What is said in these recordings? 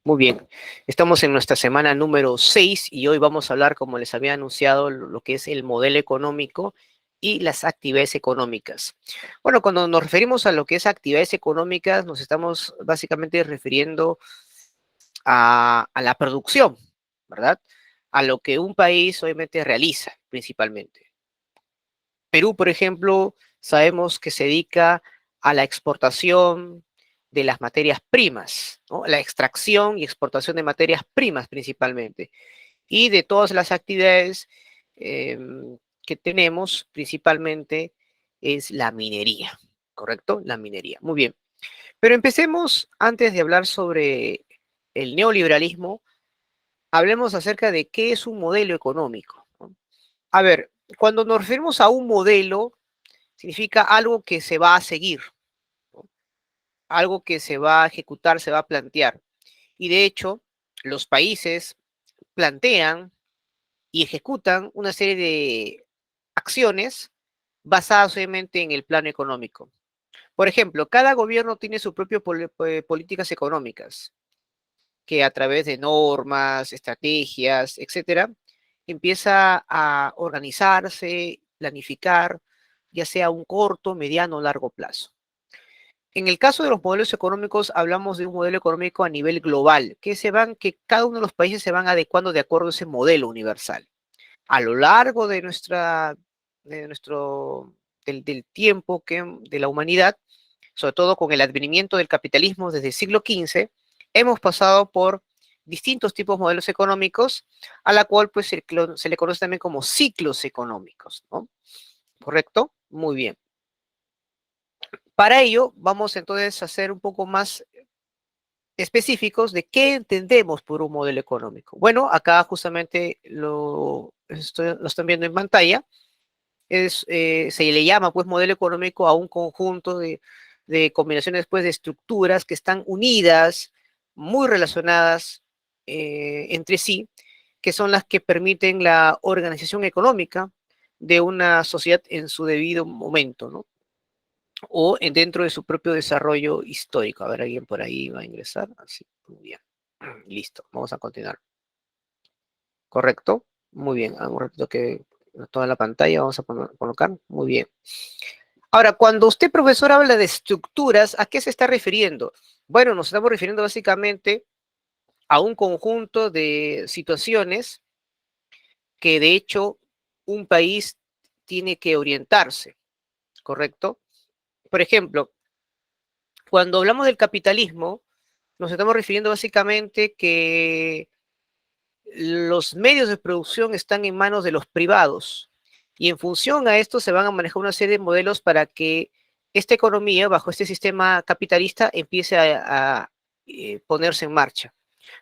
Muy bien, estamos en nuestra semana número 6 y hoy vamos a hablar, como les había anunciado, lo que es el modelo económico y las actividades económicas. Bueno, cuando nos referimos a lo que es actividades económicas, nos estamos básicamente refiriendo a la producción, ¿verdad? A lo que un país obviamente realiza principalmente. Perú, por ejemplo, sabemos que se dedica a la exportación de las materias primas, ¿no? La extracción y exportación de materias primas principalmente. Y de todas las actividades eh, que tenemos, principalmente es la minería, ¿correcto? La minería. Muy bien. Pero empecemos, antes de hablar sobre el neoliberalismo, hablemos acerca de qué es un modelo económico, ¿no? A ver, cuando nos referimos a un modelo, significa algo que se va a seguir, ¿no? Algo que se va a ejecutar, se va a plantear. Y de hecho, los países plantean y ejecutan una serie de acciones basadas obviamente en el plano económico. Por ejemplo, cada gobierno tiene su propia políticas económicas, que a través de normas, estrategias, etcétera, empieza a organizarse, planificar, ya sea a un corto, mediano o largo plazo. En el caso de los modelos económicos, hablamos de un modelo económico a nivel global, que cada uno de los países se van adecuando de acuerdo a ese modelo universal. A lo largo de de nuestro, del tiempo de la humanidad, sobre todo con el advenimiento del capitalismo desde el siglo XV, hemos pasado por distintos tipos de modelos económicos, a la cual pues se le conoce también como ciclos económicos, ¿no? ¿Correcto? Muy bien. Para ello, vamos entonces a hacer un poco más específicos de qué entendemos por un modelo económico. Bueno, acá justamente lo están viendo en pantalla. Se le llama pues modelo económico a un conjunto de combinaciones pues de estructuras que están unidas, muy relacionadas entre sí, que son las que permiten la organización económica de una sociedad en su debido momento, ¿no? O dentro de su propio desarrollo histórico. A ver, alguien por ahí va a ingresar. Así, muy bien. Listo, vamos a continuar. ¿Correcto? Muy bien. Un ratito que toda la pantalla vamos a colocar. Muy bien. Ahora, cuando usted, profesor, habla de estructuras, ¿a qué se está refiriendo? Bueno, nos estamos refiriendo básicamente a un conjunto de situaciones que de hecho un país tiene que orientarse, ¿correcto? Por ejemplo, cuando hablamos del capitalismo, nos estamos refiriendo básicamente que los medios de producción están en manos de los privados y en función a esto se van a manejar una serie de modelos para que esta economía, bajo este sistema capitalista, empiece a ponerse en marcha.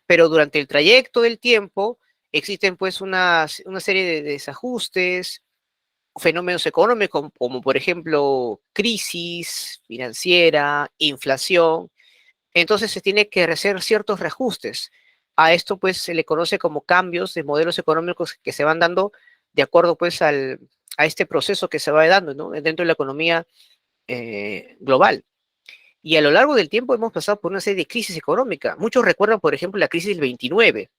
Pero durante el trayecto del tiempo existen pues una serie de desajustes, fenómenos económicos como por ejemplo crisis financiera, inflación, entonces se tiene que hacer ciertos reajustes. A esto pues se le conoce como cambios de modelos económicos que se van dando de acuerdo pues a este proceso que se va dando, ¿no? Dentro de la economía global. Y a lo largo del tiempo hemos pasado por una serie de crisis económicas. Muchos recuerdan, por ejemplo, la crisis del 29,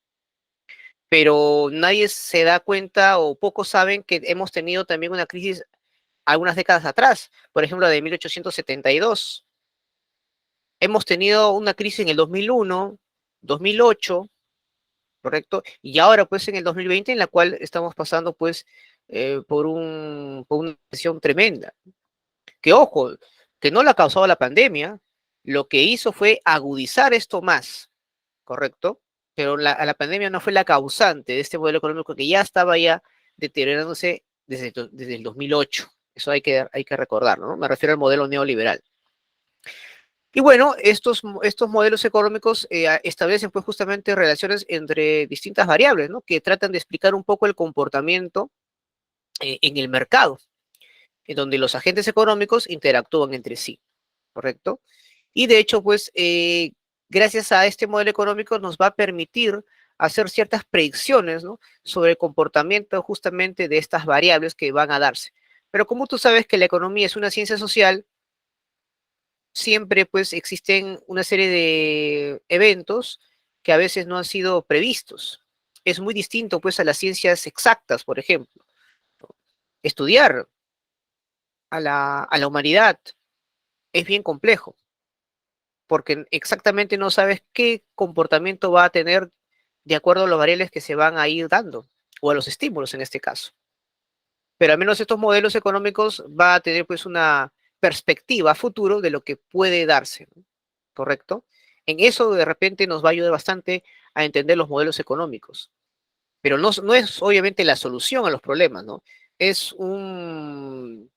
pero nadie se da cuenta o pocos saben que hemos tenido también una crisis algunas décadas atrás, por ejemplo, la de 1872. Hemos tenido una crisis en el 2001, 2008, ¿correcto? Y ahora pues en el 2020 en la cual estamos pasando pues por una presión tremenda. Que ojo, que no la ha causado la pandemia, lo que hizo fue agudizar esto más, ¿correcto? Pero a la pandemia no fue la causante de este modelo económico que ya estaba ya deteriorándose desde el 2008. Eso hay que recordarlo, ¿no? Me refiero al modelo neoliberal. Y bueno, estos modelos económicos establecen pues justamente relaciones entre distintas variables, ¿no? Que tratan de explicar un poco el comportamiento en el mercado, en donde los agentes económicos interactúan entre sí, ¿correcto? Y de hecho, pues, gracias a este modelo económico nos va a permitir hacer ciertas predicciones, ¿no? Sobre el comportamiento justamente de estas variables que van a darse. Pero como tú sabes que la economía es una ciencia social, siempre pues existen una serie de eventos que a veces no han sido previstos. Es muy distinto, pues, a las ciencias exactas, por ejemplo. Estudiar a la humanidad es bien complejo, porque exactamente no sabes qué comportamiento va a tener de acuerdo a los variables que se van a ir dando, o a los estímulos en este caso. Pero al menos estos modelos económicos va a tener pues una perspectiva a futuro de lo que puede darse, ¿no? ¿Correcto? En eso de repente nos va a ayudar bastante a entender los modelos económicos. Pero no es obviamente la solución a los problemas, ¿no? Es una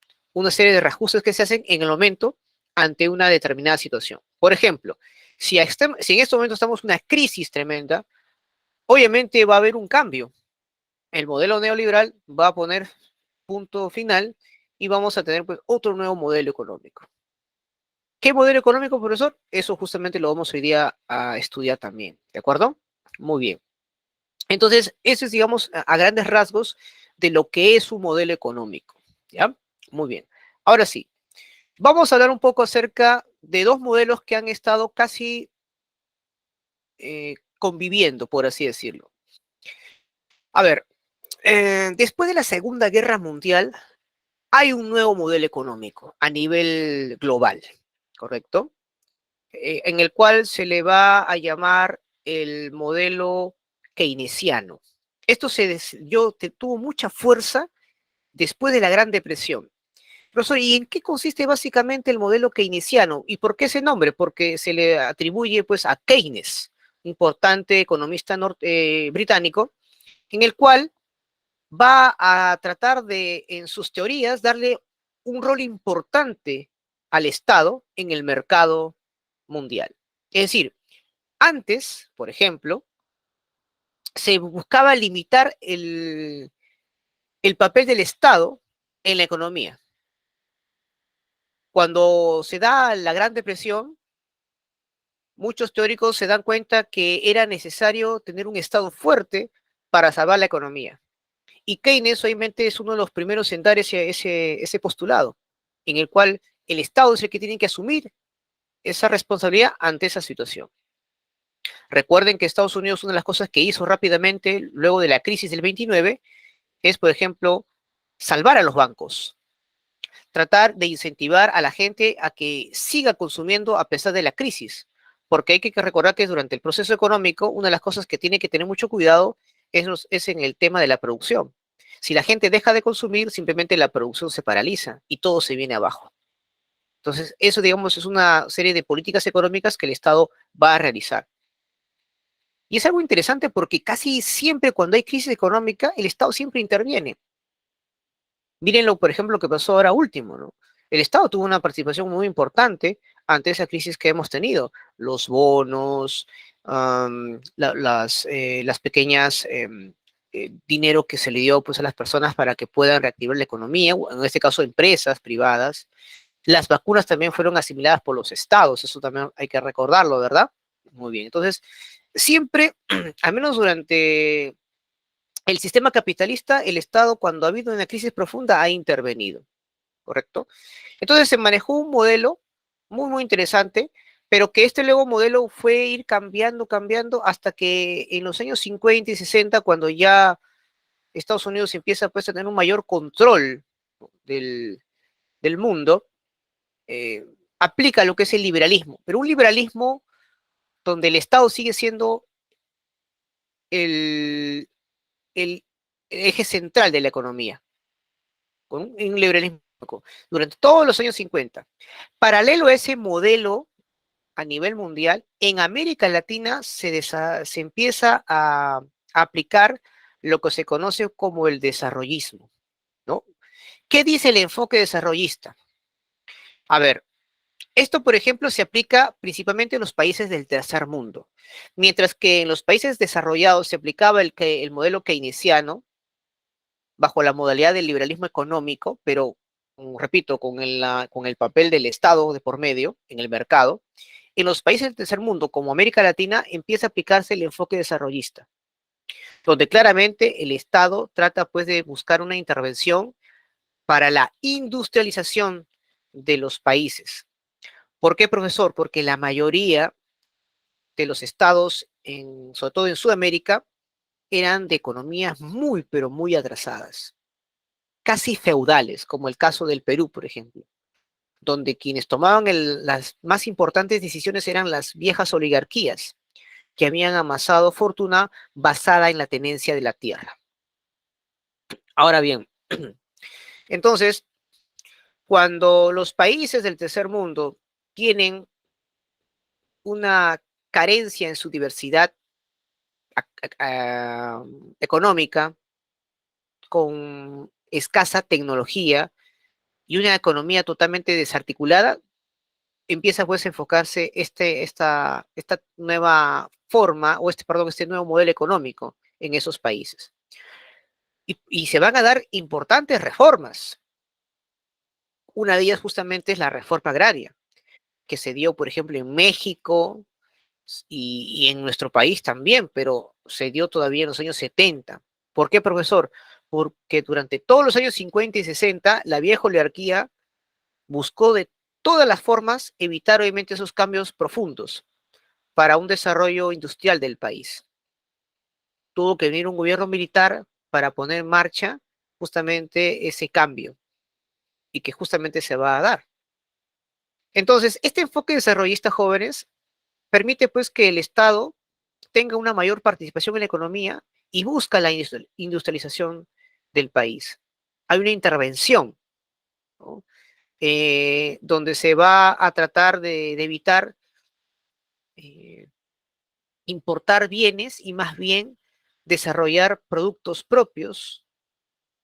serie de reajustes que se hacen en el momento ante una determinada situación. Por ejemplo, si en este momento estamos en una crisis tremenda, obviamente va a haber un cambio. El modelo neoliberal va a poner punto final y vamos a tener pues otro nuevo modelo económico. ¿Qué modelo económico, profesor? Eso justamente lo vamos hoy día a estudiar también, ¿de acuerdo? Muy bien. Entonces, eso es, digamos, a grandes rasgos de lo que es un modelo económico, ¿ya? Muy bien. Ahora sí, vamos a hablar un poco acerca de dos modelos que han estado casi conviviendo, por así decirlo. A ver, después de la Segunda Guerra Mundial, hay un nuevo modelo económico a nivel global, ¿correcto? En el cual se le va a llamar el modelo keynesiano. Esto tuvo mucha fuerza después de la Gran Depresión. Profesor, ¿y en qué consiste básicamente el modelo keynesiano? ¿Y por qué ese nombre? Porque se le atribuye pues a Keynes, importante economista británico, en el cual va a tratar de, en sus teorías, darle un rol importante al Estado en el mercado mundial. Es decir, antes, por ejemplo, se buscaba limitar el papel del Estado en la economía. Cuando se da la Gran Depresión, muchos teóricos se dan cuenta que era necesario tener un Estado fuerte para salvar la economía. Y Keynes obviamente es uno de los primeros en dar ese postulado, en el cual el Estado es el que tiene que asumir esa responsabilidad ante esa situación. Recuerden que Estados Unidos, una de las cosas que hizo rápidamente luego de la crisis del 29 es, por ejemplo, salvar a los bancos, tratar de incentivar a la gente a que siga consumiendo a pesar de la crisis, porque hay que recordar que durante el proceso económico, una de las cosas que tiene que tener mucho cuidado es en el tema de la producción. Si la gente deja de consumir, simplemente la producción se paraliza y todo se viene abajo. Entonces, eso, digamos, es una serie de políticas económicas que el Estado va a realizar. Y es algo interesante porque casi siempre cuando hay crisis económica, el Estado siempre interviene. Mírenlo, por ejemplo, lo que pasó ahora último, ¿no? El Estado tuvo una participación muy importante ante esa crisis que hemos tenido. Los bonos, las pequeñas dinero que se le dio pues, a las personas para que puedan reactivar la economía, o en este caso empresas privadas. Las vacunas también fueron asimiladas por los estados, eso también hay que recordarlo, ¿verdad? Muy bien, entonces, siempre, al menos durante el sistema capitalista, el Estado, cuando ha habido una crisis profunda, ha intervenido, ¿correcto? Entonces se manejó un modelo muy, muy interesante, pero que este luego modelo fue ir cambiando, cambiando, hasta que en los años 50 y 60, cuando ya Estados Unidos empieza pues, a tener un mayor control del mundo, eh, aplica lo que es el liberalismo, pero un liberalismo donde el Estado sigue siendo el, el eje central de la economía, con un liberalismo durante todos los años 50. Paralelo a ese modelo a nivel mundial, en América Latina se empieza a aplicar lo que se conoce como el desarrollismo, ¿no? ¿Qué dice el enfoque desarrollista? A ver, esto, por ejemplo, se aplica principalmente en los países del tercer mundo, mientras que en los países desarrollados se aplicaba el modelo keynesiano, bajo la modalidad del liberalismo económico, pero, repito, con el papel del Estado de por medio en el mercado. En los países del tercer mundo, como América Latina, empieza a aplicarse el enfoque desarrollista, donde claramente el Estado trata pues de buscar una intervención para la industrialización de los países. ¿Por qué, profesor? Porque la mayoría de los estados sobre todo en Sudamérica, eran de economías muy, pero muy atrasadas, casi feudales, como el caso del Perú, por ejemplo, donde quienes tomaban las más importantes decisiones eran las viejas oligarquías, que habían amasado fortuna basada en la tenencia de la tierra. Ahora bien, entonces, cuando los países del tercer mundo tienen una carencia en su diversidad económica, con escasa tecnología y una economía totalmente desarticulada, empieza pues a enfocarse esta nueva forma, o perdón, este nuevo modelo económico en esos países. Y se van a dar importantes reformas. Una de ellas justamente es la reforma agraria, que se dio, por ejemplo, en México y en nuestro país también, pero se dio todavía en los años 70. ¿Por qué, profesor? Porque durante todos los años 50 y 60, la vieja oligarquía buscó de todas las formas evitar obviamente esos cambios profundos para un desarrollo industrial del país. Tuvo que venir un gobierno militar para poner en marcha justamente ese cambio y que justamente se va a dar. Entonces, este enfoque desarrollista, jóvenes, permite pues que el Estado tenga una mayor participación en la economía y busca la industrialización del país. Hay una intervención, ¿no? Donde se va a tratar de evitar eh, importar bienes y más bien desarrollar productos propios,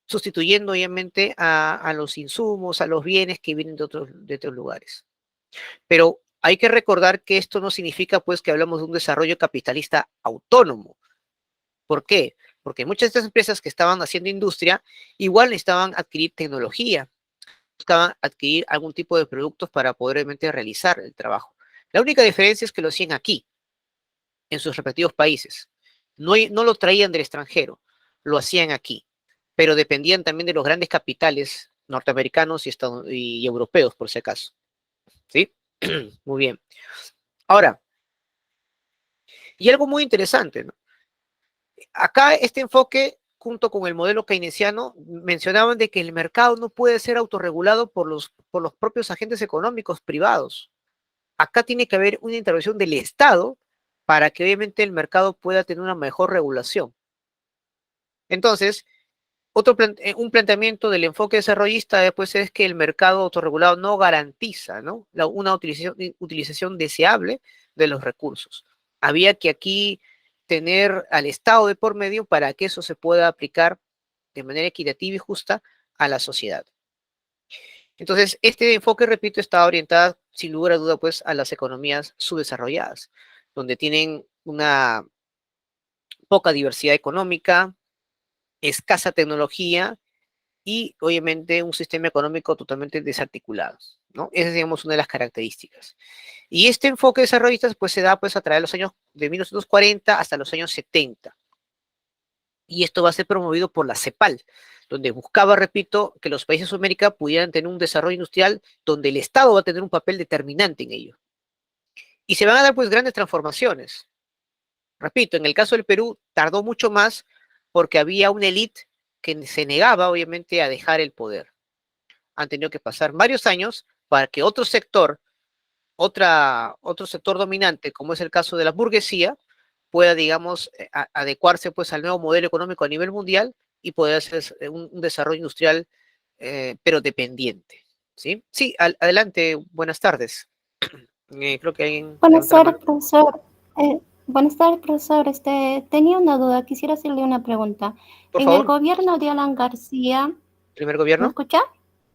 sustituyendo obviamente a los insumos, a los bienes que vienen de otros lugares. Pero hay que recordar que esto no significa pues que hablamos de un desarrollo capitalista autónomo. ¿Por qué? Porque muchas de estas empresas que estaban haciendo industria igual necesitaban adquirir tecnología, buscaban adquirir algún tipo de productos para poder obviamente realizar el trabajo. La única diferencia es que lo hacían aquí, en sus respectivos países. No lo traían del extranjero, lo hacían aquí, pero dependían también de los grandes capitales norteamericanos y europeos, por si acaso. ¿Sí? Muy bien. Ahora, y algo muy interesante, ¿no? Acá este enfoque, junto con el modelo keynesiano, mencionaban de que el mercado no puede ser autorregulado por los propios agentes económicos privados. Acá tiene que haber una intervención del Estado para que obviamente el mercado pueda tener una mejor regulación. Entonces, un planteamiento del enfoque desarrollista después es que el mercado autorregulado no garantiza, ¿no?, una utilización deseable de los recursos. Había que aquí tener al Estado de por medio para que eso se pueda aplicar de manera equitativa y justa a la sociedad. Entonces, este enfoque, repito, está orientado sin lugar a duda pues a las economías subdesarrolladas, donde tienen una poca diversidad económica, escasa tecnología y obviamente un sistema económico totalmente desarticulado, ¿no? Esa es, digamos, una de las características. Y este enfoque desarrollista pues se da pues a través de los años de 1940 hasta los años 70. Y esto va a ser promovido por la CEPAL, donde buscaba, repito, que los países de Sudamérica pudieran tener un desarrollo industrial donde el Estado va a tener un papel determinante en ello. Y se van a dar pues grandes transformaciones. Repito, en el caso del Perú tardó mucho más porque había una élite que se negaba obviamente a dejar el poder. Han tenido que pasar varios años para que otro sector dominante, como es el caso de la burguesía, pueda, digamos, adecuarse pues al nuevo modelo económico a nivel mundial y poder hacer un desarrollo industrial, pero dependiente. ¿Sí? Sí, adelante, buenas tardes. Creo que alguien Buenas levanta la tardes, mano. profesor. Buenas tardes, profesor. Tenía una duda, quisiera hacerle una pregunta. Por En el favor, gobierno de Alan García, primer ¿me gobierno. escucha?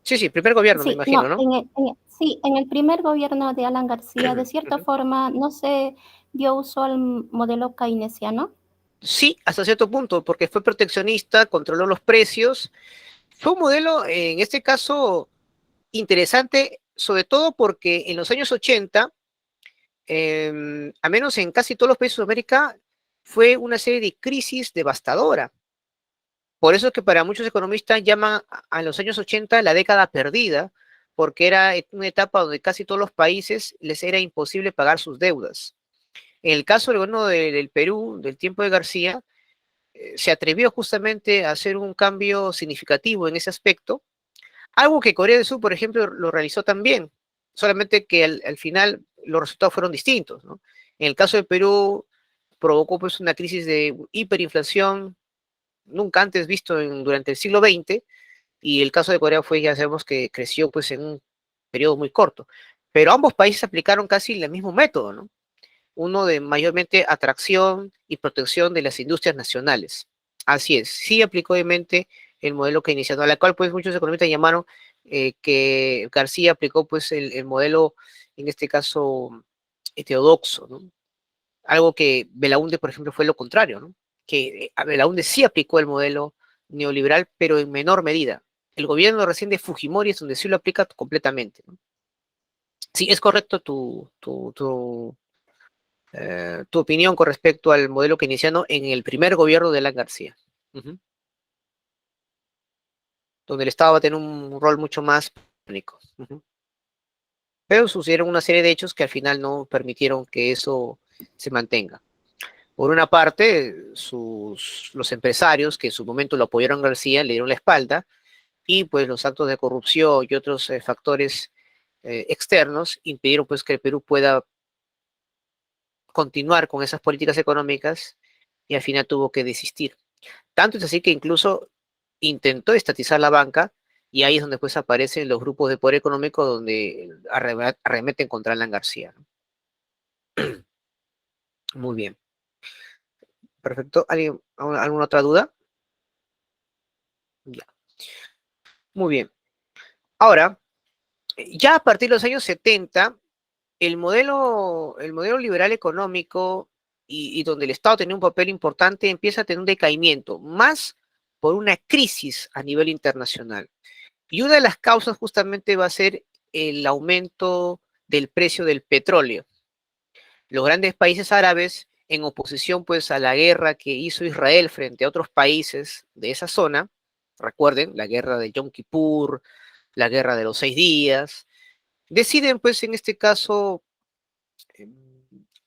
Sí, sí, primer gobierno, me Sí, imagino, no, ¿no? sí, en el primer gobierno de Alan García, de cierta Ujú. forma, no se dio uso al modelo keynesiano. Sí, hasta cierto punto, porque fue proteccionista, controló los precios. Fue un modelo, en este caso, interesante, sobre todo porque en los años 80, al menos en casi todos los países de Sudamérica, fue una serie de crisis devastadora. Por eso es que para muchos economistas llaman a los años 80 la década perdida, porque era una etapa donde casi todos los países les era imposible pagar sus deudas. En el caso del gobierno del Perú, del tiempo de García, se atrevió justamente a hacer un cambio significativo en ese aspecto, algo que Corea del Sur, por ejemplo, lo realizó también, solamente que al final los resultados fueron distintos, ¿no? En el caso de Perú, provocó pues una crisis de hiperinflación nunca antes visto durante el siglo XX, y el caso de Corea fue, ya sabemos que creció pues en un periodo muy corto. Pero ambos países aplicaron casi el mismo método, ¿no? Uno de mayormente atracción y protección de las industrias nacionales. Así es, sí aplicó obviamente el modelo keynesiano, a la cual pues muchos economistas llamaron que García aplicó pues el modelo, en este caso, heterodoxo, ¿no? Algo que Belaúnde, por ejemplo, fue lo contrario, ¿no? Que Belaúnde sí aplicó el modelo neoliberal, pero en menor medida. El gobierno recién de Fujimori es donde sí lo aplica completamente, ¿no? Sí, es correcto tu opinión con respecto al modelo keynesiano en el primer gobierno de Alan García. Ujú. Donde el Estado va a tener un rol mucho más único. Ujú. Pero sucedieron una serie de hechos que al final no permitieron que eso se mantenga. Por una parte, los empresarios que en su momento lo apoyaron a García le dieron la espalda, y pues los actos de corrupción y otros factores externos impidieron pues que el Perú pueda continuar con esas políticas económicas, y al final tuvo que desistir. Tanto es así que incluso intentó estatizar la banca, y ahí es donde pues aparecen los grupos de poder económico donde arremeten contra Alan García, ¿no? Muy bien, perfecto. ¿Alguna otra duda? Ya. Muy bien. Ahora, ya a partir de los años 70, el modelo liberal económico, y donde el Estado tenía un papel importante, empieza a tener un decaimiento, más por una crisis a nivel internacional. Y una de las causas justamente va a ser el aumento del precio del petróleo. Los grandes países árabes, en oposición pues a la guerra que hizo Israel frente a otros países de esa zona, recuerden, la guerra de Yom Kippur, la guerra de los 6 días, deciden pues en este caso eh,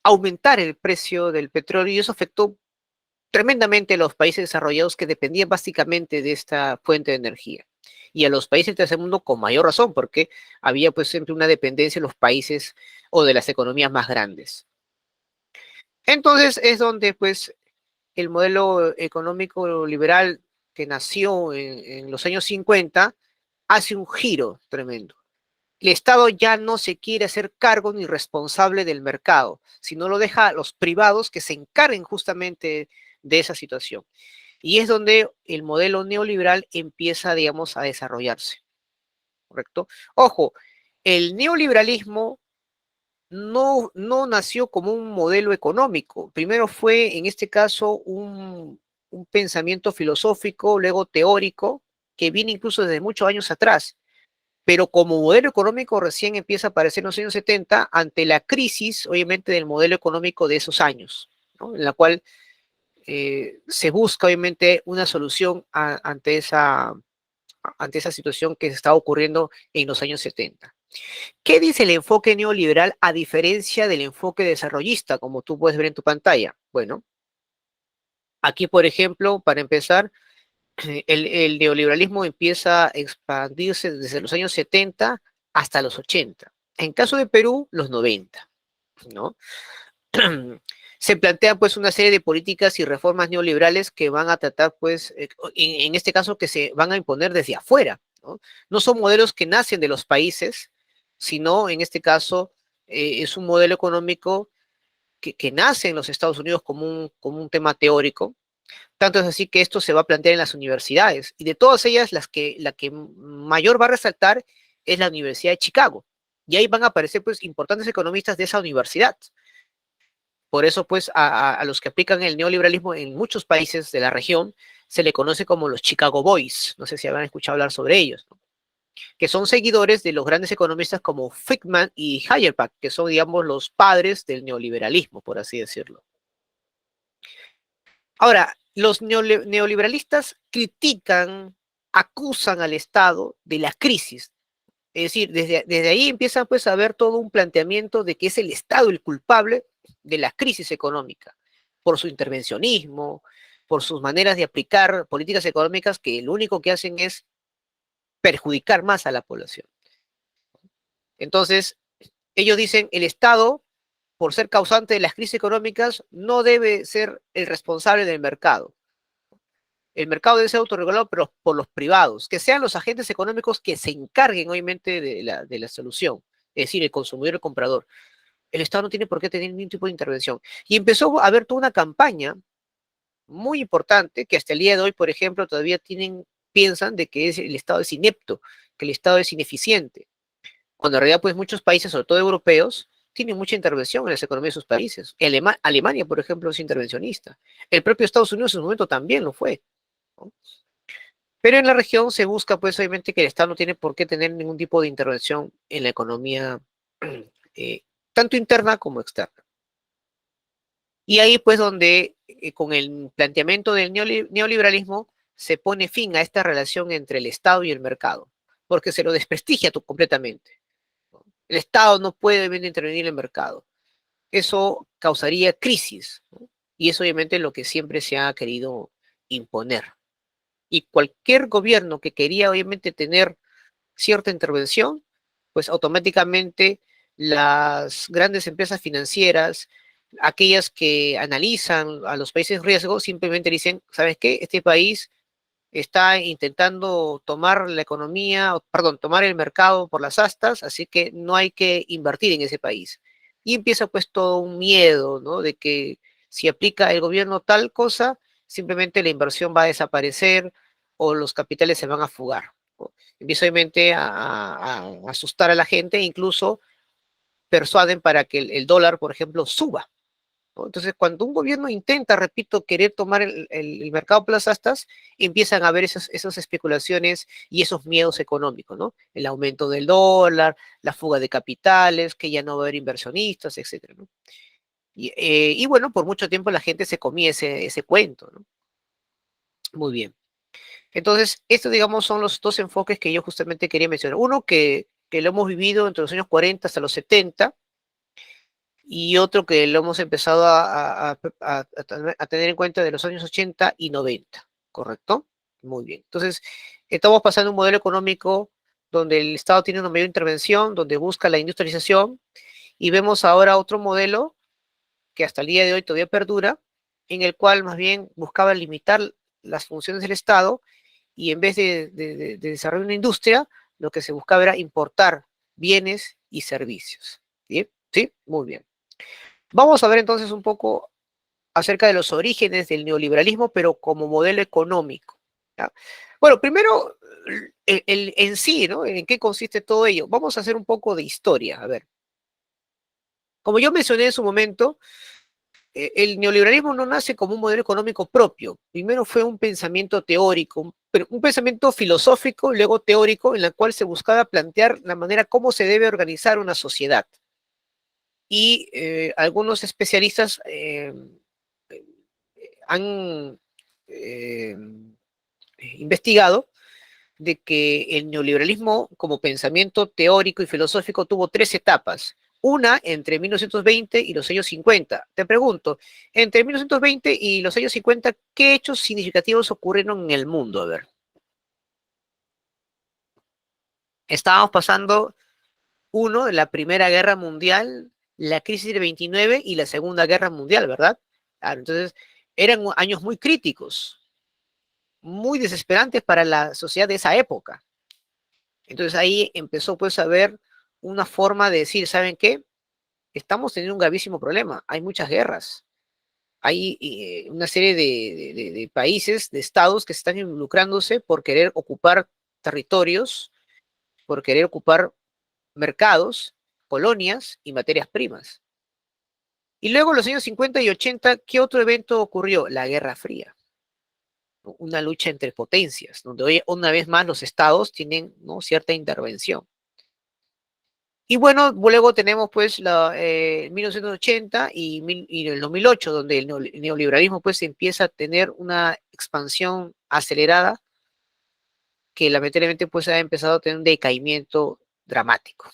aumentar el precio del petróleo, y eso afectó tremendamente a los países desarrollados que dependían básicamente de esta fuente de energía. Y a los países del tercer mundo con mayor razón, porque había pues siempre una dependencia en los países o de las economías más grandes. Entonces es donde pues el modelo económico liberal que nació en los años 50 hace un giro tremendo. El Estado ya no se quiere hacer cargo ni responsable del mercado, sino lo deja a los privados que se encarguen justamente de esa situación. Y es donde el modelo neoliberal empieza, digamos, a desarrollarse, ¿correcto? Ojo, el neoliberalismo no nació como un modelo económico. Primero fue, en este caso, un pensamiento filosófico, luego teórico, que viene incluso desde muchos años atrás. Pero como modelo económico recién empieza a aparecer en los años 70 ante la crisis, obviamente, del modelo económico de esos años, ¿no? En la cual se busca, obviamente, una solución ante esa situación que se estaba ocurriendo en los años 70. ¿Qué dice el enfoque neoliberal a diferencia del enfoque desarrollista, como tú puedes ver en tu pantalla? Bueno, aquí, por ejemplo, para empezar, el neoliberalismo empieza a expandirse desde los años 70 hasta los 80. En caso de Perú, los 90, ¿no? Se plantean pues una serie de políticas y reformas neoliberales que van a tratar pues, en este caso, que se van a imponer desde afuera, ¿no? No son modelos que nacen de los países, sino en este caso es un modelo económico que nace en los Estados Unidos como un tema teórico. Tanto es así que esto se va a plantear en las universidades, y de todas ellas la que mayor va a resaltar es la Universidad de Chicago. Y ahí van a aparecer pues importantes economistas de esa universidad. Por eso pues a los que aplican el neoliberalismo en muchos países de la región se le conoce como los Chicago Boys. No sé si habrán escuchado hablar sobre ellos, ¿no? Que son seguidores de los grandes economistas como Friedman y Hayek, que son, digamos, los padres del neoliberalismo, por así decirlo. Ahora, los neoliberalistas critican, acusan al Estado de la crisis. Es decir, desde ahí empiezan pues a ver todo un planteamiento de que es el Estado el culpable de la crisis económica, por su intervencionismo, por sus maneras de aplicar políticas económicas que lo único que hacen es perjudicar más a la población. Entonces, ellos dicen, el Estado, por ser causante de las crisis económicas, no debe ser el responsable del mercado. El mercado debe ser autorregulado pero por los privados, que sean los agentes económicos que se encarguen, obviamente, de la solución, es decir, el consumidor, el comprador. El Estado no tiene por qué tener ningún tipo de intervención. Y empezó a haber toda una campaña muy importante que hasta el día de hoy, por ejemplo, todavía piensan de que el Estado es inepto, que el Estado es ineficiente, cuando en realidad, pues muchos países, sobre todo europeos, tienen mucha intervención en las economías de sus países. Alemania, por ejemplo, es intervencionista. El propio Estados Unidos en su momento también lo fue, ¿no? Pero en la región se busca, pues, obviamente, que el Estado no tiene por qué tener ningún tipo de intervención en la economía, tanto interna como externa. Y ahí, pues, donde con el planteamiento del neoliberalismo se pone fin a esta relación entre el Estado y el mercado, porque se lo desprestigia completamente. El Estado no puede obviamente intervenir en el mercado. Eso causaría crisis, ¿no? Y eso obviamente es lo que siempre se ha querido imponer. Y cualquier gobierno que quería obviamente tener cierta intervención, pues automáticamente las grandes empresas financieras, aquellas que analizan a los países en riesgo, simplemente dicen, ¿sabes qué? Este país está intentando tomar la economía, perdón, tomar el mercado por las astas, así que no hay que invertir en ese país. Y empieza pues todo un miedo, ¿no? De que si aplica el gobierno tal cosa, simplemente la inversión va a desaparecer o los capitales se van a fugar, ¿no? Empieza obviamente a asustar a la gente, e incluso persuaden para que el dólar, por ejemplo, suba, ¿no? Entonces, cuando un gobierno intenta, repito, querer tomar el mercado por las astas, empiezan a haber esas especulaciones y esos miedos económicos, ¿no? El aumento del dólar, la fuga de capitales, que ya no va a haber inversionistas, etcétera, ¿no? Y bueno, por mucho tiempo la gente se comía ese cuento, ¿no? Muy bien. Entonces, estos, digamos, son los dos enfoques que yo justamente quería mencionar. Uno que lo hemos vivido entre los años 40 hasta los 70, y otro que lo hemos empezado a tener en cuenta de los años 80 y 90, ¿correcto? Muy bien. Entonces, estamos pasando a un modelo económico donde el Estado tiene una mayor intervención, donde busca la industrialización, y vemos ahora otro modelo que hasta el día de hoy todavía perdura, en el cual más bien buscaba limitar las funciones del Estado y en vez de desarrollar una industria, lo que se buscaba era importar bienes y servicios. ¿Sí? ¿Sí? Muy bien. Vamos a ver entonces un poco acerca de los orígenes del neoliberalismo, pero como modelo económico, ¿ya? Bueno, primero, en sí, ¿no? ¿En qué consiste todo ello? Vamos a hacer un poco de historia. A ver, como yo mencioné en su momento, el neoliberalismo no nace como un modelo económico propio. Primero fue un pensamiento teórico, pero un pensamiento filosófico, luego teórico, en la cual se buscaba plantear la manera como se debe organizar una sociedad. Y algunos especialistas han investigado de que el neoliberalismo como pensamiento teórico y filosófico tuvo tres etapas. Una entre 1920 y los años 50. Te pregunto, entre 1920 y los años 50, ¿qué hechos significativos ocurrieron en el mundo? A ver, estábamos pasando, uno, de la Primera Guerra Mundial, la crisis del 29 y la Segunda Guerra Mundial, ¿verdad? Claro, entonces, eran años muy críticos, muy desesperantes para la sociedad de esa época. Entonces ahí empezó pues a haber una forma de decir, ¿saben qué? Estamos teniendo un gravísimo problema, hay muchas guerras, hay una serie de países, de estados que están involucrándose por querer ocupar territorios, por querer ocupar mercados, colonias y materias primas. Y luego en los años 50 y 80, ¿qué otro evento ocurrió? La Guerra Fría, ¿no? Una lucha entre potencias, donde hoy una vez más los estados tienen, ¿no?, cierta intervención. Y bueno, luego tenemos pues 1980 y el 2008, donde el neoliberalismo pues empieza a tener una expansión acelerada que lamentablemente pues ha empezado a tener un decaimiento dramático.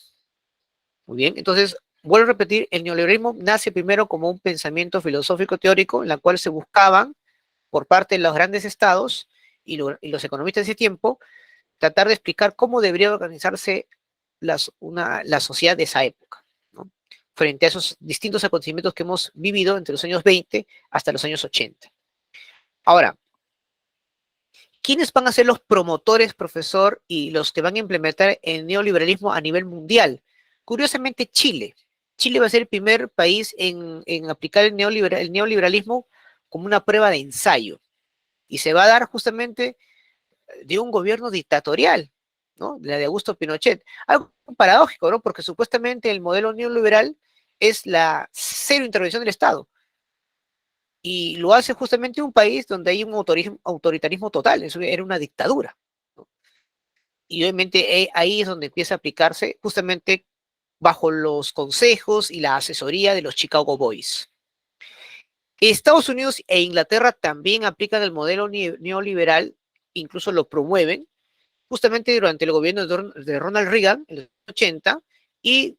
Muy bien, entonces vuelvo a repetir, el neoliberalismo nace primero como un pensamiento filosófico teórico en la cual se buscaban, por parte de los grandes estados y los economistas de ese tiempo, tratar de explicar cómo debería organizarse la sociedad de esa época, ¿no? Frente a esos distintos acontecimientos que hemos vivido entre los años 20 hasta los años 80. Ahora, ¿quiénes van a ser los promotores, profesor, y los que van a implementar el neoliberalismo a nivel mundial? Curiosamente, Chile. Chile va a ser el primer país en aplicar el neoliberalismo como una prueba de ensayo. Y se va a dar justamente de un gobierno dictatorial, ¿no? La de Augusto Pinochet. Algo paradójico, ¿no? Porque supuestamente el modelo neoliberal es la cero intervención del Estado. Y lo hace justamente un país donde hay un autoritarismo total, eso era una dictadura, ¿no? Y obviamente ahí es donde empieza a aplicarse justamente bajo los consejos y la asesoría de los Chicago Boys. Estados Unidos e Inglaterra también aplican el modelo neoliberal, incluso lo promueven, justamente durante el gobierno de Ronald Reagan en los 80 y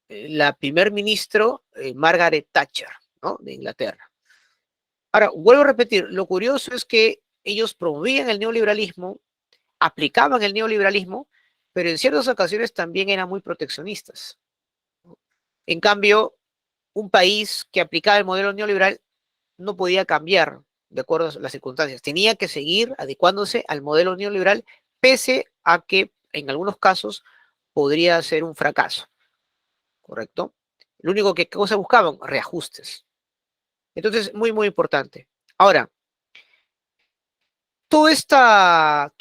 la primer ministro Margaret Thatcher, ¿no? De Inglaterra. Ahora, vuelvo a repetir, lo curioso es que ellos promovían el neoliberalismo, aplicaban el neoliberalismo, pero en ciertas ocasiones también eran muy proteccionistas. En cambio, un país que aplicaba el modelo neoliberal no podía cambiar de acuerdo a las circunstancias, tenía que seguir adecuándose al modelo neoliberal, pese a que en algunos casos podría ser un fracaso, ¿correcto? Lo único que cosa buscaban, reajustes. Entonces, muy, muy importante. Ahora, toda esta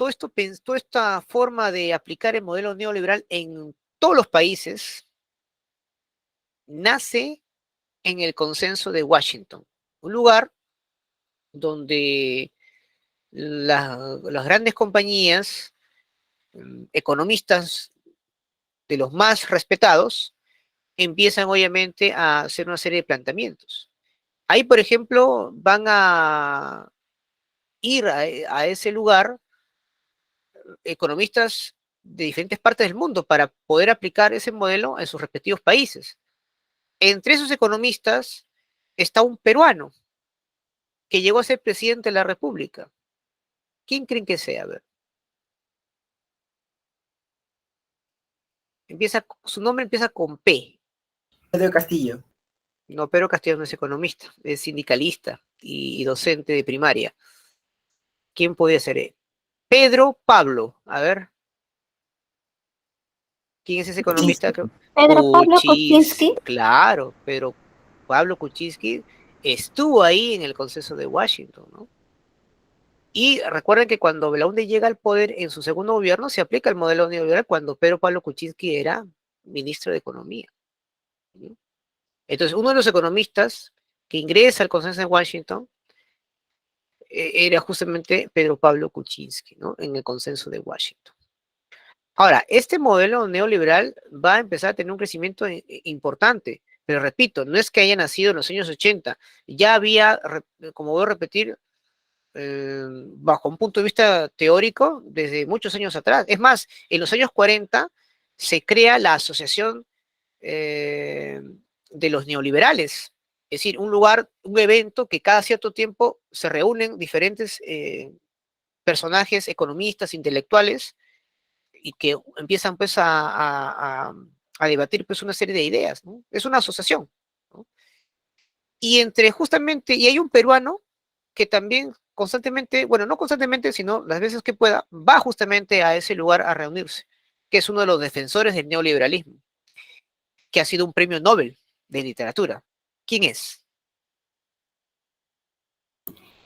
forma de aplicar el modelo neoliberal en todos los países nace en el consenso de Washington, un lugar donde las grandes compañías, economistas de los más respetados, empiezan obviamente a hacer una serie de planteamientos. Ahí, por ejemplo, van a ir a ese lugar economistas de diferentes partes del mundo para poder aplicar ese modelo en sus respectivos países. Entre esos economistas está un peruano que llegó a ser presidente de la República. ¿Quién creen que sea? A ver. Su nombre empieza con P. Pedro Castillo. No, Pedro Castillo no es economista, es sindicalista y docente de primaria. ¿Quién podría ser? Pedro Pablo. A ver. ¿Quién es ese economista? Pedro Pablo Kuczynski. Claro, pero Pablo Kuczynski estuvo ahí en el consenso de Washington, ¿no? Y recuerden que cuando Belaúnde llega al poder en su segundo gobierno se aplica el modelo neoliberal cuando Pedro Pablo Kuczynski era ministro de Economía, ¿no? Entonces, uno de los economistas que ingresa al consenso de Washington era justamente Pedro Pablo Kuczynski, ¿no? En el consenso de Washington. Ahora, este modelo neoliberal va a empezar a tener un crecimiento importante, pero repito, no es que haya nacido en los años 80, ya había, como voy a repetir, bajo un punto de vista teórico desde muchos años atrás. Es más, en los años 40 se crea la Asociación de los Neoliberales, es decir, un lugar, un evento que cada cierto tiempo se reúnen diferentes personajes, economistas, intelectuales, y que empiezan pues a debatir pues una serie de ideas, ¿no? Es una asociación, ¿no? Y entre justamente, y hay un peruano que también constantemente, bueno, no constantemente, sino las veces que pueda, va justamente a ese lugar a reunirse, que es uno de los defensores del neoliberalismo, que ha sido un premio Nobel de literatura. ¿Quién es?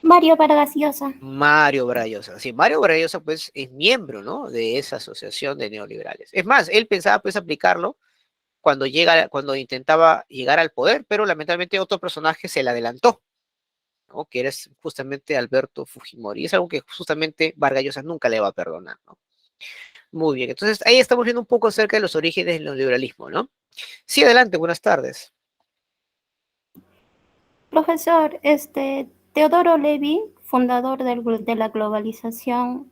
Mario Vargas Llosa. Mario Vargas. Sí, Mario Vargas Llosa, pues, es miembro, ¿no? De esa asociación de neoliberales. Es más, él pensaba, pues, aplicarlo cuando intentaba llegar al poder, pero lamentablemente otro personaje se le adelantó, ¿no? Que era justamente Alberto Fujimori. Y es algo que justamente Vargas Llosa nunca le va a perdonar, ¿no? Muy bien, entonces ahí estamos viendo un poco acerca de los orígenes del neoliberalismo, ¿no? Sí, adelante, buenas tardes. Profesor, Teodoro Levy, fundador de la globalización,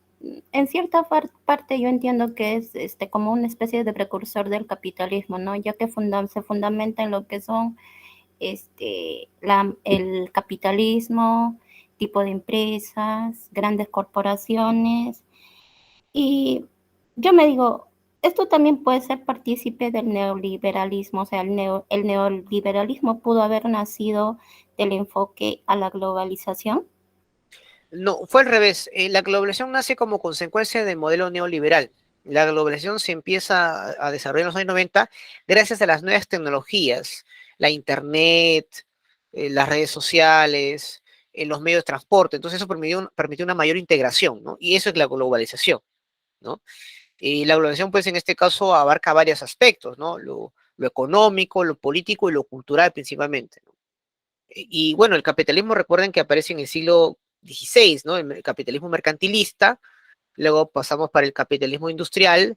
en cierta parte yo entiendo que es como una especie de precursor del capitalismo, ¿no? Ya que se fundamenta en lo que son el capitalismo, tipo de empresas, grandes corporaciones. Y yo me digo, esto también puede ser partícipe del neoliberalismo, o sea, el neoliberalismo pudo haber nacido del enfoque a la globalización. No, fue al revés. La globalización nace como consecuencia del modelo neoliberal. La globalización se empieza a desarrollar en los años 90 gracias a las nuevas tecnologías, la internet, las redes sociales, los medios de transporte. Entonces eso permitió una mayor integración, ¿no? Y eso es la globalización, ¿no? Y la globalización, pues en este caso, abarca varios aspectos, ¿no? Lo económico, lo político y lo cultural principalmente, ¿no? Y bueno, el capitalismo, recuerden que aparece en el siglo XVI, ¿no? El capitalismo mercantilista, luego pasamos para el capitalismo industrial,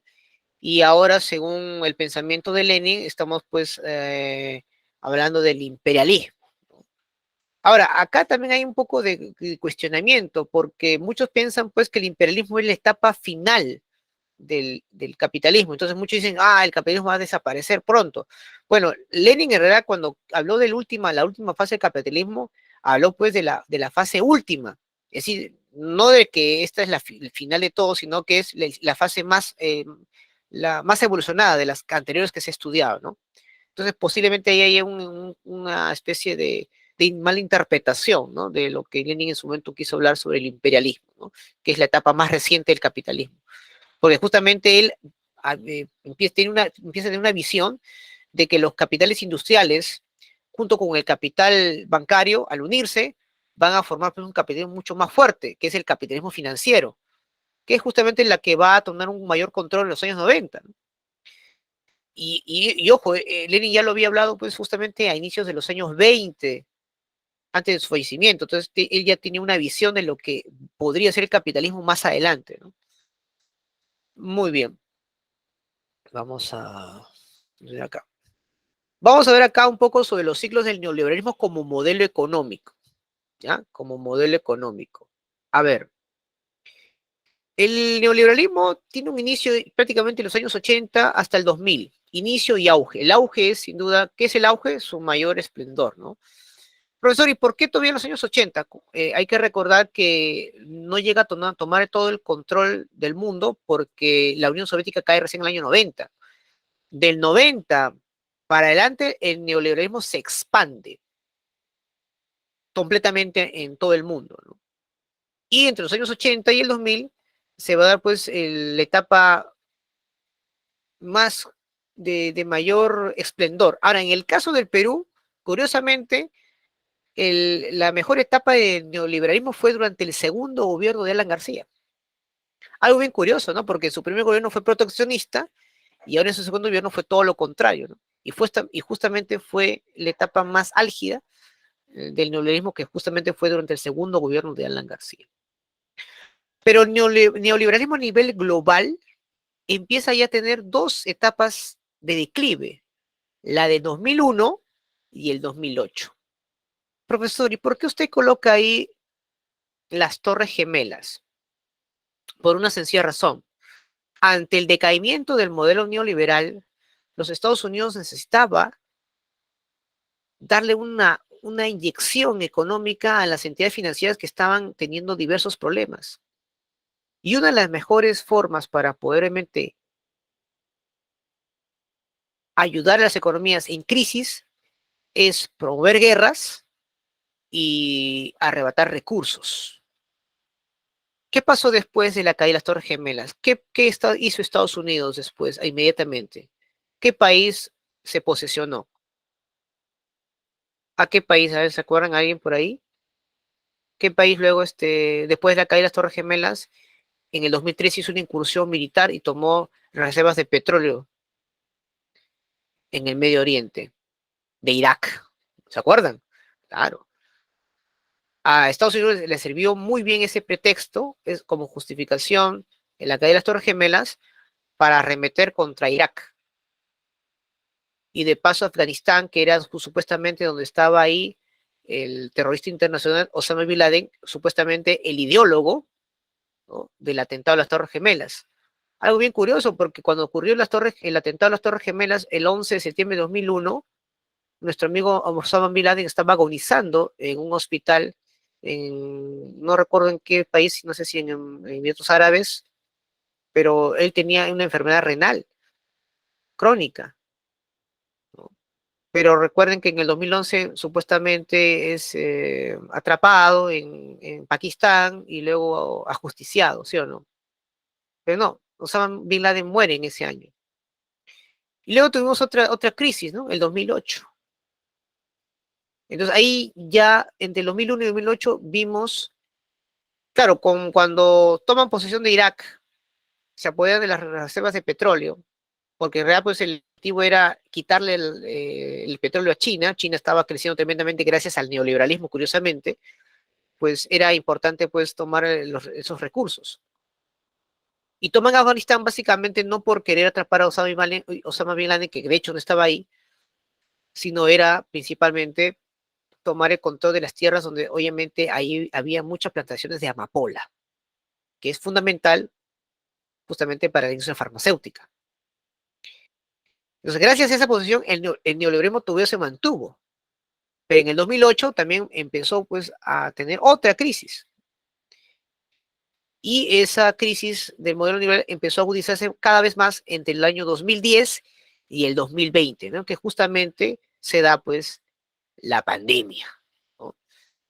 y ahora, según el pensamiento de Lenin, estamos pues hablando del imperialismo. Ahora, acá también hay un poco de cuestionamiento, porque muchos piensan pues que el imperialismo es la etapa final del capitalismo. Entonces muchos dicen, el capitalismo va a desaparecer pronto. Bueno, Lenin en realidad cuando habló de la última fase del capitalismo, habló pues de la fase última. Es decir, no de que esta es el final de todo, sino que es la fase la más evolucionada de las anteriores que se ha estudiado, ¿no? Entonces posiblemente ahí haya una especie de mala interpretación, ¿no? De lo que Lenin en su momento quiso hablar sobre el imperialismo, ¿no? Que es la etapa más reciente del capitalismo, porque justamente él empieza a tener una visión de que los capitales industriales, junto con el capital bancario, al unirse, van a formar pues, un capitalismo mucho más fuerte, que es el capitalismo financiero, que es justamente la que va a tomar un mayor control en los años 90, ¿no? Y ojo, Lenin ya lo había hablado pues justamente a inicios de los años 20, antes de su fallecimiento. Entonces él ya tenía una visión de lo que podría ser el capitalismo más adelante, ¿no? Muy bien. Vamos a ver acá. Vamos a ver acá un poco sobre los ciclos del neoliberalismo como modelo económico, ¿ya? Como modelo económico. A ver, el neoliberalismo tiene un inicio prácticamente en los años 80 hasta el 2000, inicio y auge. El auge es, sin duda, ¿qué es el auge? Su mayor esplendor, ¿no? Profesor, ¿y por qué todavía en los años 80? Hay que recordar que no llega a tomar todo el control del mundo porque la Unión Soviética cae recién en el año 90. Del 90 para adelante, el neoliberalismo se expande completamente en todo el mundo, ¿no? Y entre los años 80 y el 2000 se va a dar pues la etapa más de mayor esplendor. Ahora, en el caso del Perú, curiosamente, la mejor etapa del neoliberalismo fue durante el segundo gobierno de Alan García. Algo bien curioso, ¿no? Porque su primer gobierno fue proteccionista y ahora en su segundo gobierno fue todo lo contrario, ¿no? Y justamente fue la etapa más álgida del neoliberalismo, que justamente fue durante el segundo gobierno de Alan García. Pero el neoliberalismo a nivel global empieza ya a tener dos etapas de declive, la de 2001 y el 2008. Profesor, ¿y por qué usted coloca ahí las Torres Gemelas? Por una sencilla razón. Ante el decaimiento del modelo neoliberal, los Estados Unidos necesitaba darle una inyección económica a las entidades financieras que estaban teniendo diversos problemas. Y una de las mejores formas para poder realmente ayudar a las economías en crisis es promover guerras y arrebatar recursos. ¿Qué pasó después de la caída de las Torres Gemelas? ¿Qué hizo Estados Unidos después, inmediatamente? ¿Qué país se posesionó? ¿A qué país? A ver, ¿se acuerdan alguien por ahí? ¿Qué país luego, después de la caída de las Torres Gemelas, en el 2003 hizo una incursión militar y tomó reservas de petróleo en el Medio Oriente, de Irak? ¿Se acuerdan? Claro. A Estados Unidos le sirvió muy bien ese pretexto como justificación en la caída de las Torres Gemelas para arremeter contra Irak. Y de paso Afganistán, que era supuestamente donde estaba ahí el terrorista internacional Osama Bin Laden, supuestamente el ideólogo, ¿no? Del atentado a las Torres Gemelas. Algo bien curioso, porque cuando ocurrió el atentado a las Torres Gemelas, el 11 de septiembre de 2001, nuestro amigo Osama Bin Laden estaba agonizando en un hospital, no recuerdo en qué país, no sé si en Emiratos Árabes, pero él tenía una enfermedad renal crónica, ¿no? Pero recuerden que en el 2011 supuestamente es atrapado en Pakistán y luego ajusticiado, ¿sí o no? Pero no, Osama Bin Laden muere en ese año. Y luego tuvimos otra crisis, ¿no? El 2008. Entonces ahí ya entre el 2001 y 2008 vimos, claro, cuando toman posesión de Irak, se apoderan de las reservas de petróleo, porque en realidad pues el objetivo era quitarle el petróleo a China. China estaba creciendo tremendamente gracias al neoliberalismo, curiosamente, pues era importante pues tomar esos recursos. Y toman Afganistán básicamente no por querer atrapar a Osama Bin Laden, que de hecho no estaba ahí, sino era principalmente tomar el control de las tierras donde obviamente ahí había muchas plantaciones de amapola, que es fundamental justamente para la industria farmacéutica. Entonces, gracias a esa posición, el neoliberalismo todavía se mantuvo. Pero en el 2008 también empezó pues a tener otra crisis. Y esa crisis del modelo neoliberal empezó a agudizarse cada vez más entre el año 2010 y el 2020, ¿no? Que justamente se da pues la pandemia, ¿no?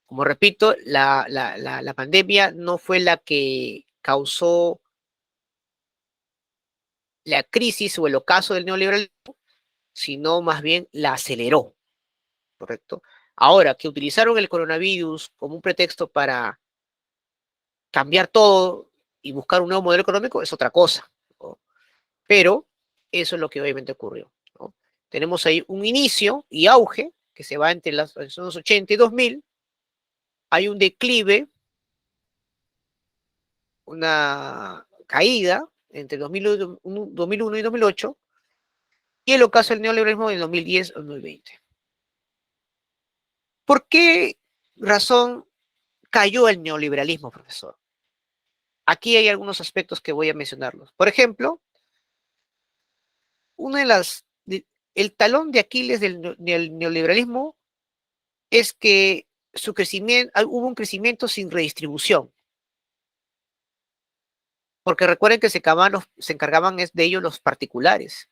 Como repito, la pandemia no fue la que causó la crisis o el ocaso del neoliberalismo, sino más bien la aceleró, ¿correcto? Ahora, que utilizaron el coronavirus como un pretexto para cambiar todo y buscar un nuevo modelo económico es otra cosa, ¿no? Pero eso es lo que obviamente ocurrió, ¿no? Tenemos ahí un inicio y auge que se va entre los años 80 y 2000, hay un declive, una caída entre 2001 y 2008, y el ocaso del neoliberalismo en 2010 o 2020. ¿Por qué razón cayó el neoliberalismo, profesor? Aquí hay algunos aspectos que voy a mencionarlos. Por ejemplo, una de el talón de Aquiles del neoliberalismo es que su crecimiento, hubo un crecimiento sin redistribución, porque recuerden que se encargaban de ellos los particulares,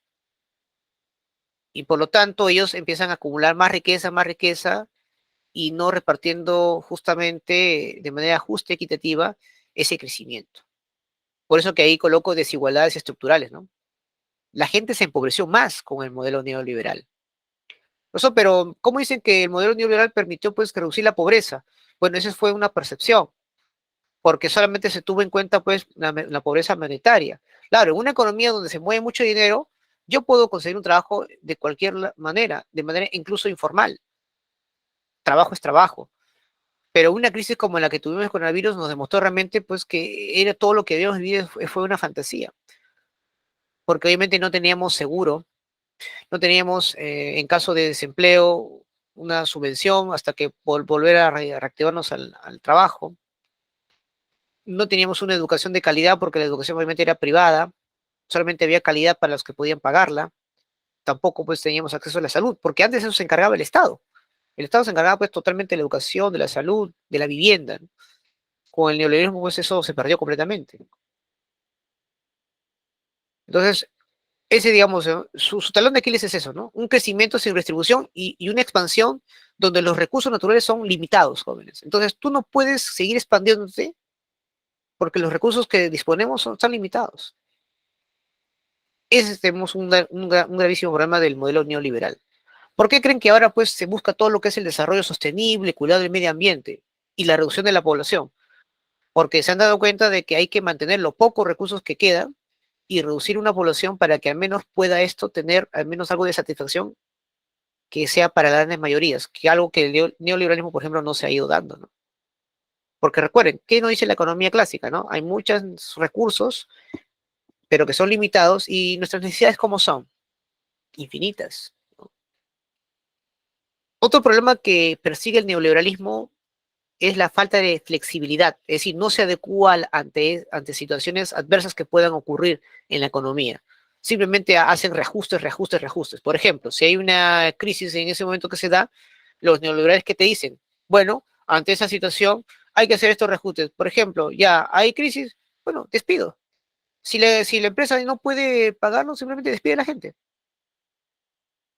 y por lo tanto ellos empiezan a acumular más riqueza, y no repartiendo justamente de manera justa y equitativa ese crecimiento. Por eso que ahí coloco desigualdades estructurales, ¿no? La gente se empobreció más con el modelo neoliberal. Eso, pero ¿cómo dicen que el modelo neoliberal permitió pues reducir la pobreza? Bueno, esa fue una percepción, porque solamente se tuvo en cuenta pues la pobreza monetaria. Claro, en una economía donde se mueve mucho dinero, yo puedo conseguir un trabajo de cualquier manera, de manera incluso informal. Trabajo es trabajo. Pero una crisis como la que tuvimos con el virus nos demostró realmente pues que era todo lo que habíamos vivido fue una fantasía, porque obviamente no teníamos seguro, no teníamos en caso de desempleo una subvención hasta que volver a reactivarnos al trabajo. No teníamos una educación de calidad porque la educación obviamente era privada, solamente había calidad para los que podían pagarla. Tampoco pues teníamos acceso a la salud, porque antes eso se encargaba el Estado. El Estado se encargaba pues totalmente de la educación, de la salud, de la vivienda, ¿no? Con el neoliberalismo pues eso se perdió completamente. Entonces, ese, digamos, su talón de Aquiles es eso, ¿no? Un crecimiento sin redistribución y una expansión donde los recursos naturales son limitados, jóvenes. Entonces, tú no puedes seguir expandiéndote porque los recursos que disponemos están limitados. Ese tenemos un gravísimo problema del modelo neoliberal. ¿Por qué creen que ahora pues se busca todo lo que es el desarrollo sostenible, cuidado del medio ambiente y la reducción de la población? Porque se han dado cuenta de que hay que mantener los pocos recursos que quedan y reducir una población para que al menos pueda esto tener al menos algo de satisfacción que sea para las grandes mayorías, que algo que el neoliberalismo, por ejemplo, no se ha ido dando, ¿no? Porque recuerden, ¿qué nos dice la economía clásica, no? Hay muchos recursos, pero que son limitados y nuestras necesidades, ¿cómo son? Infinitas, ¿no? Otro problema que persigue el neoliberalismo es la falta de flexibilidad, es decir, no se adecúa ante situaciones adversas que puedan ocurrir en la economía. Simplemente hacen reajustes, reajustes, reajustes. Por ejemplo, si hay una crisis en ese momento que se da, los neoliberales que te dicen, bueno, ante esa situación hay que hacer estos reajustes. Por ejemplo, ya hay crisis, bueno, despido. Si la empresa no puede pagarlo, simplemente despide a la gente.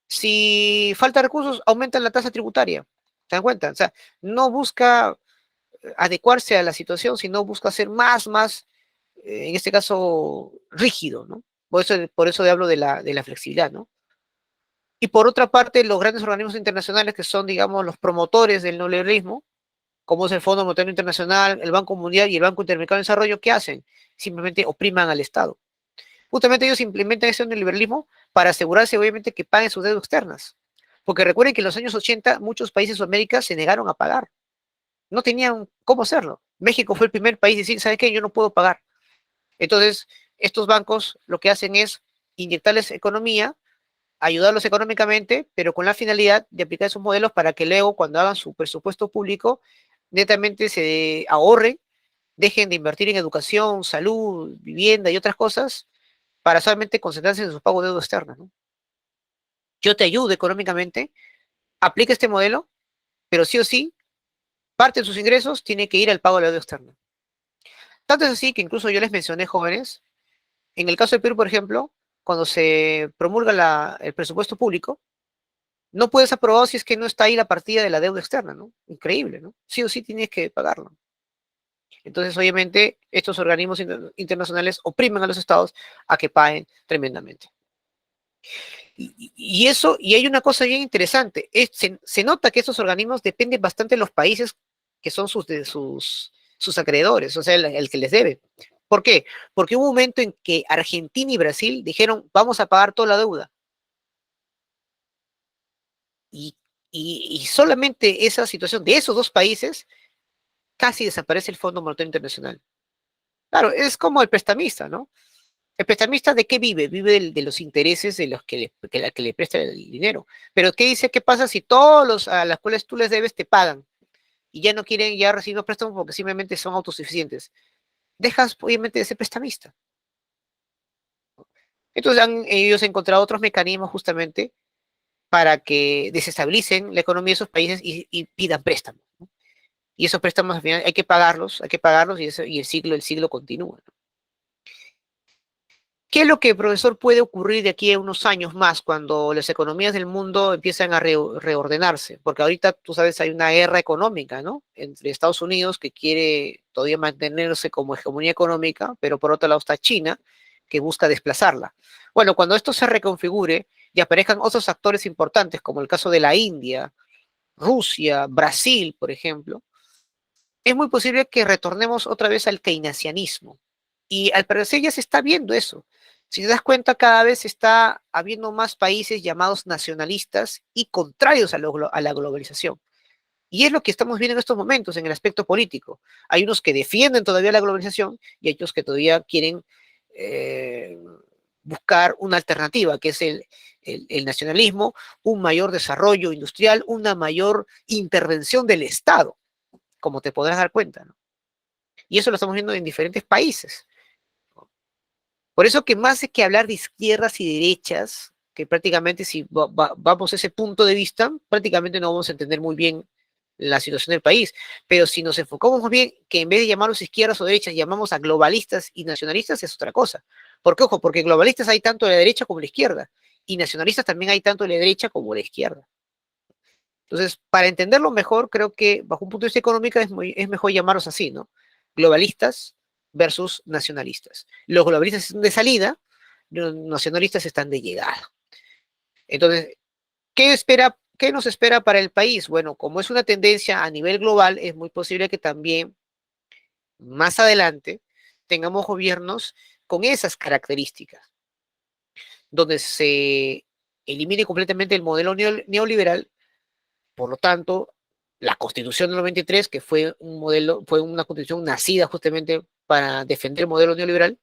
Si falta recursos, aumentan la tasa tributaria. ¿Se dan cuenta? O sea, no busca adecuarse a la situación, sino busca ser más, en este caso, rígido, ¿no? Por eso hablo de la flexibilidad, ¿no? Y por otra parte, los grandes organismos internacionales que son, digamos, los promotores del neoliberalismo, como es el Fondo Monetario Internacional, el Banco Mundial y el Banco Interamericano de Desarrollo, ¿qué hacen? Simplemente opriman al Estado. Justamente ellos implementan ese neoliberalismo para asegurarse, obviamente, que paguen sus deudas externas. Porque recuerden que en los años 80 muchos países de Sudamérica se negaron a pagar. No tenían cómo hacerlo. México fue el primer país en decir, ¿sabe qué? Yo no puedo pagar. Entonces, estos bancos lo que hacen es inyectarles economía, ayudarlos económicamente, pero con la finalidad de aplicar esos modelos para que luego, cuando hagan su presupuesto público, netamente se ahorren, dejen de invertir en educación, salud, vivienda y otras cosas, para solamente concentrarse en sus pagos de deuda externa, ¿no? Yo te ayudo económicamente, aplica este modelo, pero sí o sí, parte de sus ingresos tiene que ir al pago de la deuda externa. Tanto es así que incluso yo les mencioné, jóvenes, en el caso del Perú, por ejemplo, cuando se promulga el presupuesto público, no puedes aprobar si es que no está ahí la partida de la deuda externa, ¿no? Increíble, ¿no? Sí o sí tienes que pagarlo. Entonces, obviamente, estos organismos internacionales oprimen a los estados a que paguen tremendamente. Y hay una cosa bien interesante, se nota que estos organismos dependen bastante de los países que son sus acreedores, o sea, el que les debe. ¿Por qué? Porque hubo un momento en que Argentina y Brasil dijeron, vamos a pagar toda la deuda. Y, y solamente esa situación de esos dos países casi desaparece el Fondo Monetario Internacional. Claro, es como el prestamista, ¿no? ¿El prestamista de qué vive? Vive de los intereses de los que le presta el dinero. Pero ¿qué dice? ¿Qué pasa si todos los a las cuales tú les debes te pagan y ya no quieren ya recibir los préstamos porque simplemente son autosuficientes? Dejas obviamente de ser prestamista. Entonces han ellos encontrado otros mecanismos justamente para que desestabilicen la economía de esos países y pidan préstamos, ¿no? Y esos préstamos al final hay que pagarlos y el siglo continúa, ¿no? ¿Qué es lo que, profesor, puede ocurrir de aquí a unos años más cuando las economías del mundo empiezan a reordenarse? Porque ahorita, tú sabes, hay una guerra económica, ¿no? Entre Estados Unidos, que quiere todavía mantenerse como hegemonía económica, pero por otro lado está China, que busca desplazarla. Bueno, cuando esto se reconfigure y aparezcan otros actores importantes, como el caso de la India, Rusia, Brasil, por ejemplo, es muy posible que retornemos otra vez al keynesianismo. Y al parecer ya se está viendo eso. Si te das cuenta, cada vez está habiendo más países llamados nacionalistas y contrarios a la globalización. Y es lo que estamos viendo en estos momentos en el aspecto político. Hay unos que defienden todavía la globalización y hay otros que todavía quieren eh, buscar una alternativa, que es el nacionalismo, un mayor desarrollo industrial, una mayor intervención del Estado, como te podrás dar cuenta, ¿no? Y eso lo estamos viendo en diferentes países. Por eso que más que hablar de izquierdas y derechas, que prácticamente si vamos a ese punto de vista, prácticamente no vamos a entender muy bien la situación del país. Pero si nos enfocamos más bien que en vez de llamarlos izquierdas o derechas, llamamos a globalistas y nacionalistas, es otra cosa. Porque, ojo, porque globalistas hay tanto de la derecha como de la izquierda, y nacionalistas también hay tanto de la derecha como de la izquierda. Entonces, para entenderlo mejor, creo que bajo un punto de vista económico es mejor llamarlos así, ¿no? Globalistas versus nacionalistas. Los globalistas están de salida, los nacionalistas están de llegada. Entonces, qué nos espera para el país? Bueno, como es una tendencia a nivel global, es muy posible que también más adelante tengamos gobiernos con esas características, donde se elimine completamente el modelo neoliberal. Por lo tanto, la Constitución del 93, que fue un modelo, fue una constitución nacida justamente para defender el modelo neoliberal,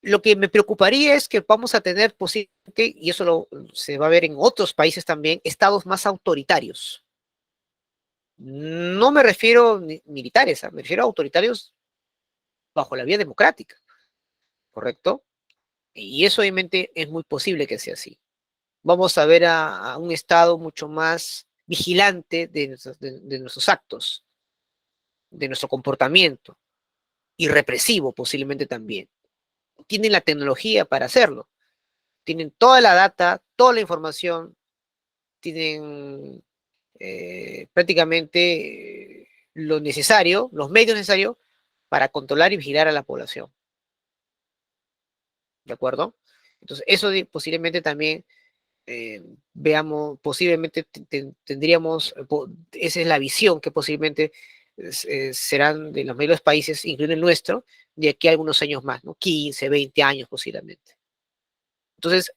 lo que me preocuparía es que vamos a tener posiblemente, y eso se va a ver en otros países también, estados más autoritarios, No me refiero militares, me refiero a autoritarios bajo la vía democrática, ¿correcto? Y eso obviamente es muy posible que sea así. Vamos a ver a un Estado mucho más vigilante de nuestros actos, de nuestro comportamiento, y represivo posiblemente también. Tienen la tecnología para hacerlo, tienen toda la data, toda la información, tienen prácticamente lo necesario, los medios necesarios para controlar y vigilar a la población. ¿De acuerdo? Entonces, eso posiblemente también veamos, posiblemente tendríamos, esa es la visión que posiblemente serán de los medios países, incluyendo el nuestro, de aquí a algunos años más, ¿no? 15, 20 años posiblemente. Entonces,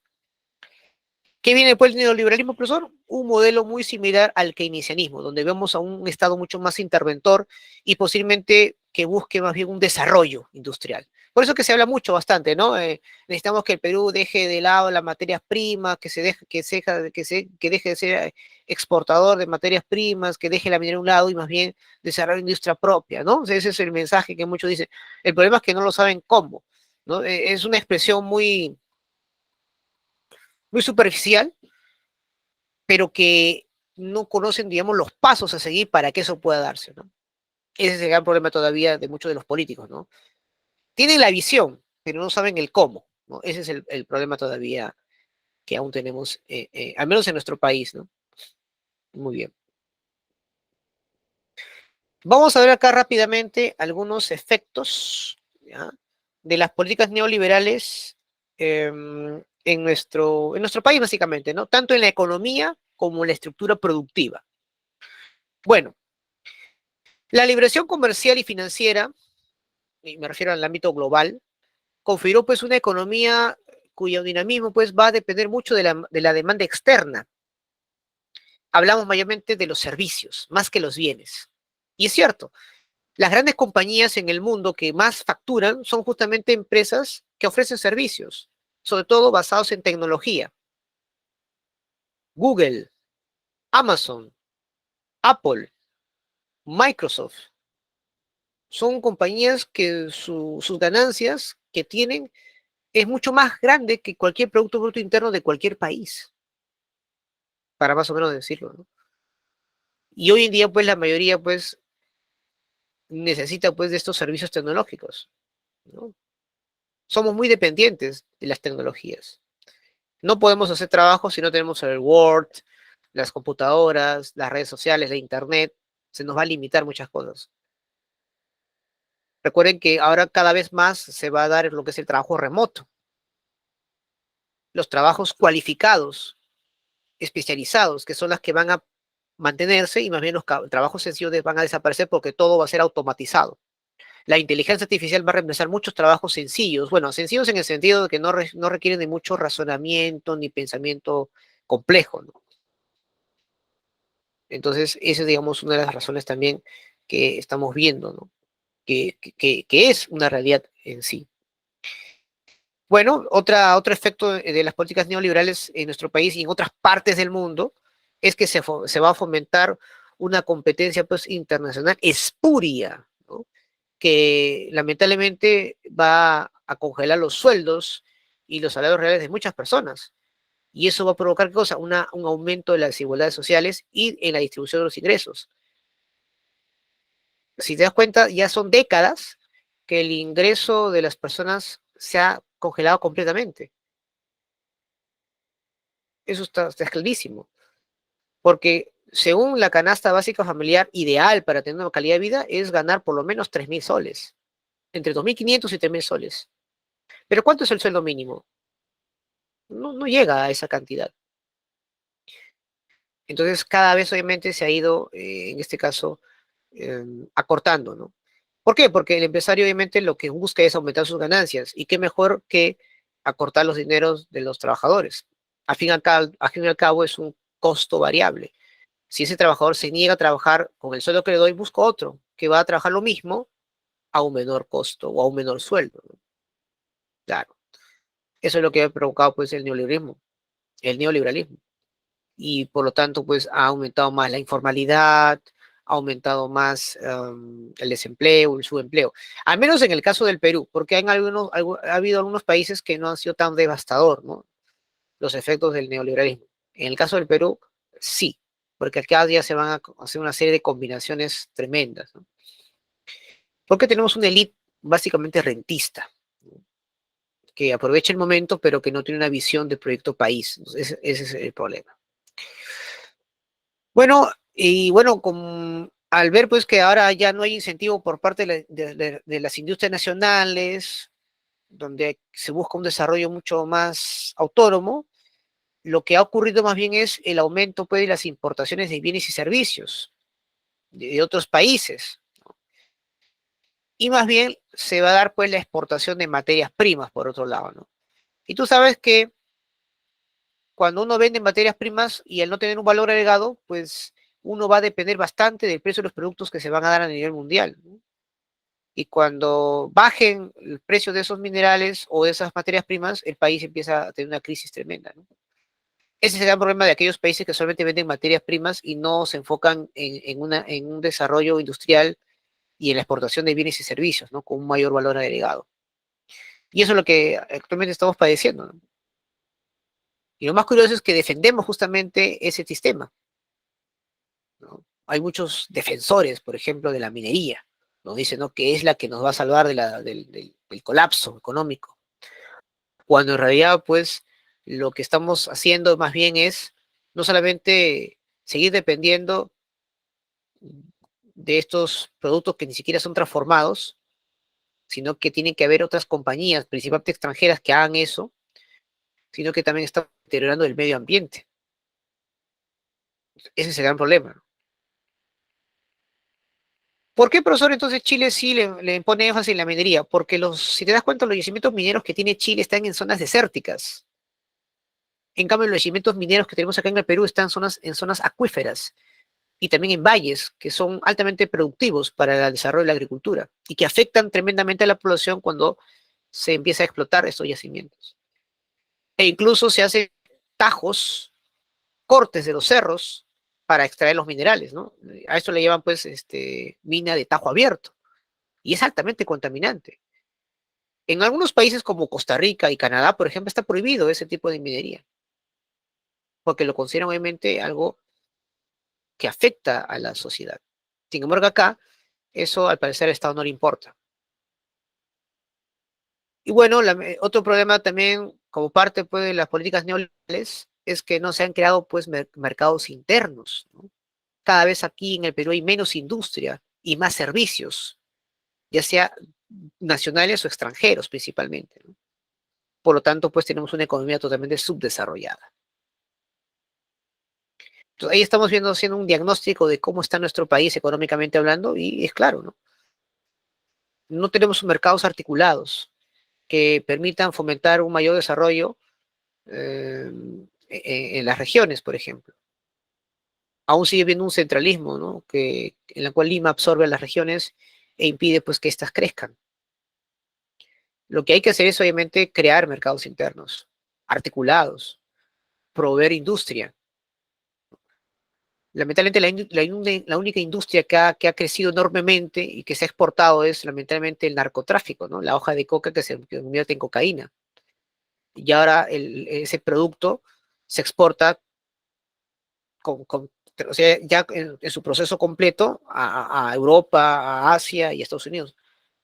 ¿qué viene después del neoliberalismo, profesor? Un modelo muy similar al keynesianismo, donde vemos a un Estado mucho más interventor y posiblemente que busque más bien un desarrollo industrial. Por eso que se habla mucho, bastante, ¿no? Necesitamos que el Perú deje de lado las materias primas, que deje de ser exportador de materias primas, que deje la minería a un lado y más bien desarrolle industria propia, ¿no? O sea, ese es el mensaje que muchos dicen. El problema es que no lo saben cómo, ¿no? Es una expresión muy superficial, pero que no conocen, digamos, los pasos a seguir para que eso pueda darse, ¿no? Ese es el gran problema todavía de muchos de los políticos, ¿no? Tienen la visión, pero no saben el cómo, ¿no? Ese es el problema todavía que aún tenemos, al menos en nuestro país, ¿no? Muy bien. Vamos a ver acá rápidamente algunos efectos, ¿ya?, de las políticas neoliberales en nuestro país, básicamente, ¿no? Tanto en la economía como en la estructura productiva. Bueno, la liberación comercial y financiera, y me refiero al ámbito global, configuró pues una economía cuyo dinamismo pues va a depender mucho de la demanda externa. Hablamos mayormente de los servicios, más que los bienes. Y es cierto, las grandes compañías en el mundo que más facturan son justamente empresas que ofrecen servicios, sobre todo basados en tecnología. Google, Amazon, Apple, Microsoft, son compañías que sus ganancias que tienen es mucho más grande que cualquier Producto Bruto Interno de cualquier país, para más o menos decirlo, ¿no? Y hoy en día, pues, la mayoría, pues, necesita, pues, de estos servicios tecnológicos, ¿no? Somos muy dependientes de las tecnologías. No podemos hacer trabajo si no tenemos el Word, las computadoras, las redes sociales, la Internet. Se nos va a limitar muchas cosas. Recuerden que ahora cada vez más se va a dar lo que es el trabajo remoto. Los trabajos cualificados, especializados, que son las que van a mantenerse y más bien los trabajos sencillos van a desaparecer porque todo va a ser automatizado. La inteligencia artificial va a reemplazar muchos trabajos sencillos, bueno, sencillos en el sentido de que no requieren de mucho razonamiento ni pensamiento complejo, ¿no? Entonces, esa es, digamos, una de las razones también que estamos viendo, ¿no? Que es una realidad en sí. Bueno, otro efecto de las políticas neoliberales en nuestro país y en otras partes del mundo es que se va a fomentar una competencia pues, internacional espuria, ¿no?, que lamentablemente va a congelar los sueldos y los salarios reales de muchas personas. Y eso va a provocar, ¿qué cosa? Un aumento de las desigualdades sociales y en la distribución de los ingresos. Si te das cuenta, ya son décadas que el ingreso de las personas se ha congelado completamente. Eso está clarísimo. Porque según la canasta básica familiar ideal para tener una calidad de vida es ganar por lo menos 3.000 soles. Entre 2.500 y 3.000 soles. Pero ¿cuánto es el sueldo mínimo? No llega a esa cantidad. Entonces, cada vez obviamente se ha ido, en este caso, acortando, ¿no? ¿Por qué? Porque el empresario obviamente lo que busca es aumentar sus ganancias. Y qué mejor que acortar los dineros de los trabajadores. Al fin y al cabo es un costo variable. Si ese trabajador se niega a trabajar con el sueldo que le doy, busco otro que va a trabajar lo mismo a un menor costo o a un menor sueldo, ¿no? Claro. Eso es lo que ha provocado pues el neoliberalismo. Y por lo tanto pues ha aumentado más la informalidad, ha aumentado más el desempleo, el subempleo. Al menos en el caso del Perú, porque ha habido algunos países que no han sido tan devastador, ¿no? Los efectos del neoliberalismo. En el caso del Perú, sí, porque acá ya se van a hacer una serie de combinaciones tremendas, ¿no? Porque tenemos una élite básicamente rentista, ¿no? Que aprovecha el momento, pero que no tiene una visión de proyecto país. Ese es el problema. Bueno, y bueno, al ver pues que ahora ya no hay incentivo por parte de las industrias nacionales, donde se busca un desarrollo mucho más autónomo, lo que ha ocurrido más bien es el aumento pues, de las importaciones de bienes y servicios de otros países. Y más bien se va a dar pues la exportación de materias primas, por otro lado, ¿no? Y tú sabes que cuando uno vende materias primas y al no tener un valor agregado, pues uno va a depender bastante del precio de los productos que se van a dar a nivel mundial, ¿no? Y cuando bajen el precio de esos minerales o de esas materias primas, el país empieza a tener una crisis tremenda, ¿no? Ese será el problema de aquellos países que solamente venden materias primas y no se enfocan en un desarrollo industrial y en la exportación de bienes y servicios, ¿no? Con un mayor valor agregado. Y eso es lo que actualmente estamos padeciendo, ¿no? Y lo más curioso es que defendemos justamente ese sistema, ¿no? Hay muchos defensores, por ejemplo, de la minería. Nos dicen, ¿no? Que es la que nos va a salvar del colapso económico. Cuando en realidad, pues, lo que estamos haciendo más bien es no solamente seguir dependiendo de estos productos que ni siquiera son transformados, sino que tienen que haber otras compañías, principalmente extranjeras, que hagan eso, sino que también están deteriorando el medio ambiente. Ese es el gran problema, ¿no? ¿Por qué, profesor, entonces Chile sí le pone énfasis en la minería? Porque si te das cuenta, los yacimientos mineros que tiene Chile están en zonas desérticas. En cambio, los yacimientos mineros que tenemos acá en el Perú están en zonas acuíferas y también en valles que son altamente productivos para el desarrollo de la agricultura y que afectan tremendamente a la población cuando se empieza a explotar estos yacimientos. E incluso se hacen tajos, cortes de los cerros para extraer los minerales, ¿no? A esto le llaman pues mina de tajo abierto y es altamente contaminante. En algunos países como Costa Rica y Canadá, por ejemplo, está prohibido ese tipo de minería, porque lo consideran obviamente algo que afecta a la sociedad. Sin embargo, acá, eso al parecer al Estado no le importa. Y bueno, otro problema también, como parte pues, de las políticas neoliberales, es que no se han creado pues mercados internos, ¿no? Cada vez aquí en el Perú hay menos industria y más servicios, ya sea nacionales o extranjeros principalmente, ¿no? Por lo tanto, pues tenemos una economía totalmente subdesarrollada. Entonces, ahí estamos viendo, haciendo un diagnóstico de cómo está nuestro país económicamente hablando, y es claro, ¿no? No tenemos mercados articulados que permitan fomentar un mayor desarrollo en las regiones, por ejemplo. Aún sigue habiendo un centralismo, ¿no? En la cual Lima absorbe a las regiones e impide pues, que éstas crezcan. Lo que hay que hacer es obviamente crear mercados internos, articulados, proveer industria. Lamentablemente la única industria que ha crecido enormemente y que se ha exportado es lamentablemente el narcotráfico, ¿no? La hoja de coca que se convierte en cocaína. Y ahora ese producto se exporta o sea, ya en su proceso completo a Europa, a Asia y a Estados Unidos.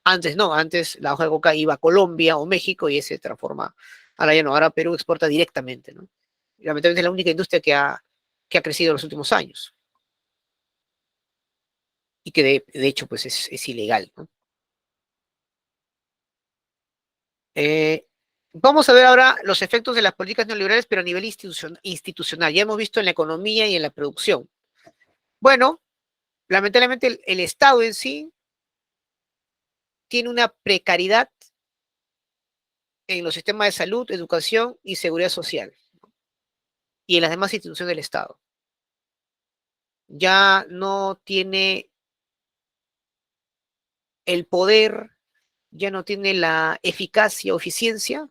Antes no, antes la hoja de coca iba a Colombia o México y se transforma. Ahora ya no, ahora Perú exporta directamente, ¿no? Y lamentablemente es la única industria que ha crecido en los últimos años y que de hecho pues es ilegal, ¿no? Eh, Vamos a ver ahora los efectos de las políticas neoliberales, pero a nivel institucional. Ya hemos visto en la economía y en la producción. Bueno, lamentablemente el Estado en sí tiene una precariedad en los sistemas de salud, educación y seguridad social y en las demás instituciones del Estado. Ya no tiene el poder, ya no tiene la eficacia o eficiencia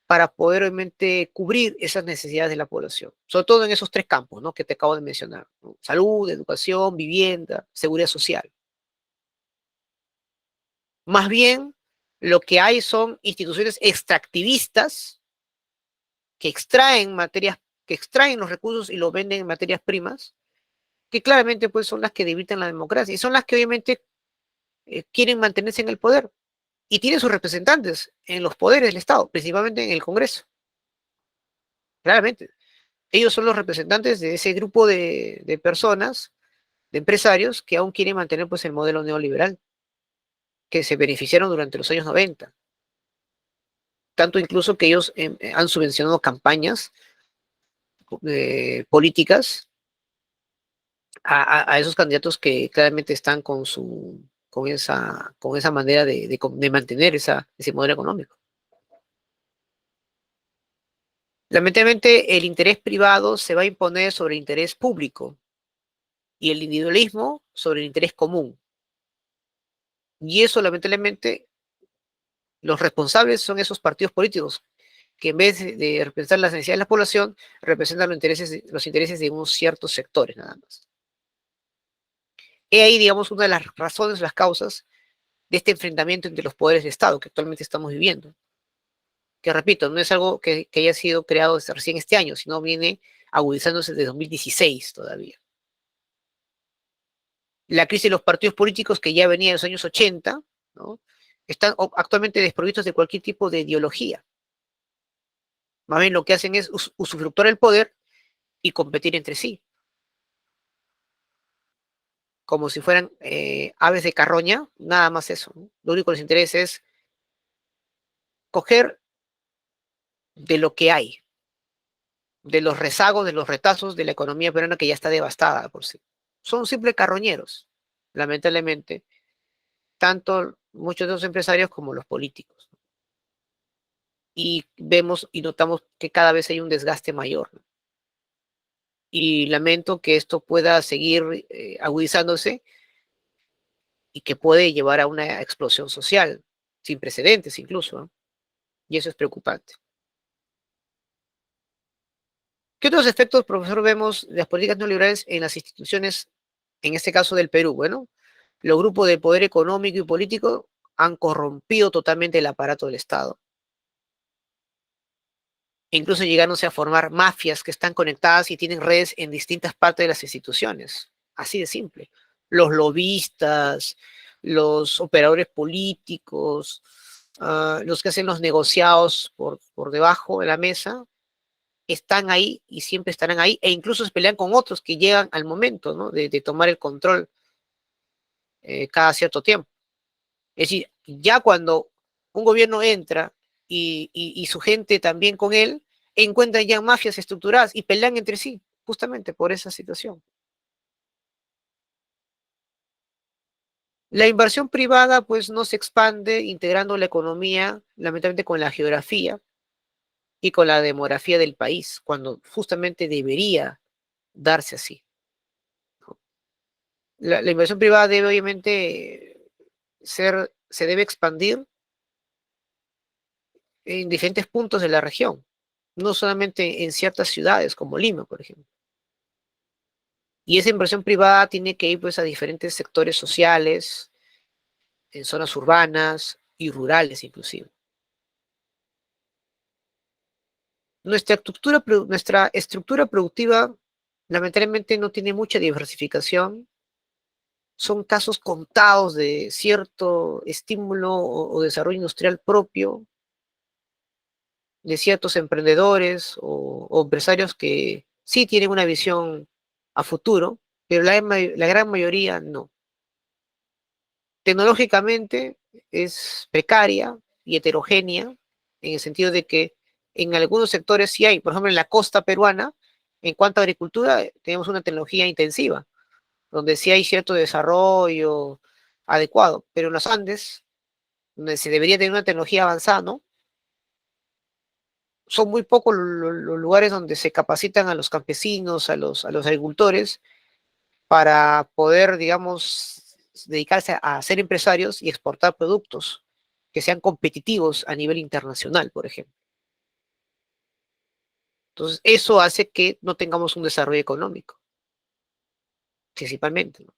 para poder obviamente cubrir esas necesidades de la población, sobre todo en esos tres campos, ¿no?, que te acabo de mencionar, ¿no? Salud, educación, vivienda, seguridad social. Más bien, lo que hay son instituciones extractivistas que extraen materias, que extraen los recursos y los venden en materias primas, que claramente pues son las que debilitan la democracia y son las que obviamente quieren mantenerse en el poder y tienen sus representantes en los poderes del Estado, principalmente en el Congreso. Claramente, ellos son los representantes de ese grupo de personas, de empresarios que aún quieren mantener pues el modelo neoliberal, que se beneficiaron durante los años 90. Tanto incluso que ellos han subvencionado campañas políticas a esos candidatos que claramente están con esa manera de mantener ese modelo económico. Lamentablemente, el interés privado se va a imponer sobre el interés público y el individualismo sobre el interés común. Y eso, lamentablemente, los responsables son esos partidos políticos que en vez de representar las necesidades de la población, representan los intereses de unos ciertos sectores nada más. He ahí, digamos, una de las razones, las causas de este enfrentamiento entre los poderes de Estado que actualmente estamos viviendo. Que repito, no es algo que haya sido creado desde recién este año, sino viene agudizándose desde 2016 todavía. La crisis de los partidos políticos que ya venía en los años 80, ¿no?, están actualmente desprovistos de cualquier tipo de ideología. Más bien lo que hacen es usufructuar el poder y competir entre sí, como si fueran aves de carroña, nada más eso, ¿no? Lo único que les interesa es coger de lo que hay, de los rezagos, de los retazos de la economía peruana que ya está devastada por sí. Son simples carroñeros, lamentablemente, tanto muchos de los empresarios como los políticos. Y vemos y notamos que cada vez hay un desgaste mayor, ¿no? Y lamento que esto pueda seguir agudizándose y que puede llevar a una explosión social, sin precedentes incluso, ¿no? Y eso es preocupante. ¿Qué otros efectos, profesor, vemos de las políticas neoliberales en las instituciones, en este caso del Perú? Bueno, los grupos de poder económico y político han corrompido totalmente el aparato del Estado, incluso llegándose a formar mafias que están conectadas y tienen redes en distintas partes de las instituciones. Así de simple. Los lobistas, los operadores políticos, los que hacen los negociados por debajo de la mesa, están ahí y siempre estarán ahí, e incluso se pelean con otros que llegan al momento, ¿no?, de tomar el control cada cierto tiempo. Es decir, ya cuando un gobierno entra y su gente también con él, encuentran ya mafias estructuradas y pelean entre sí, justamente por esa situación. La inversión privada pues no se expande integrando la economía, lamentablemente, con la geografía y con la demografía del país, cuando justamente debería darse así. La inversión privada debe obviamente se debe expandir en diferentes puntos de la región, no solamente en ciertas ciudades como Lima, por ejemplo. Y esa inversión privada tiene que ir pues a diferentes sectores sociales, en zonas urbanas y rurales inclusive. Nuestra estructura productiva lamentablemente no tiene mucha diversificación. Son casos contados de cierto estímulo o desarrollo industrial propio de ciertos emprendedores o empresarios que sí tienen una visión a futuro, pero la gran mayoría no. Tecnológicamente es precaria y heterogénea, en el sentido de que en algunos sectores sí hay, por ejemplo, en la costa peruana, en cuanto a agricultura, tenemos una tecnología intensiva, donde sí hay cierto desarrollo adecuado, pero en los Andes, donde se debería tener una tecnología avanzada, ¿no?, son muy pocos los lugares donde se capacitan a los campesinos, a los agricultores, para poder, digamos, dedicarse a ser empresarios y exportar productos que sean competitivos a nivel internacional, por ejemplo. Entonces, eso hace que no tengamos un desarrollo económico, principalmente, ¿no?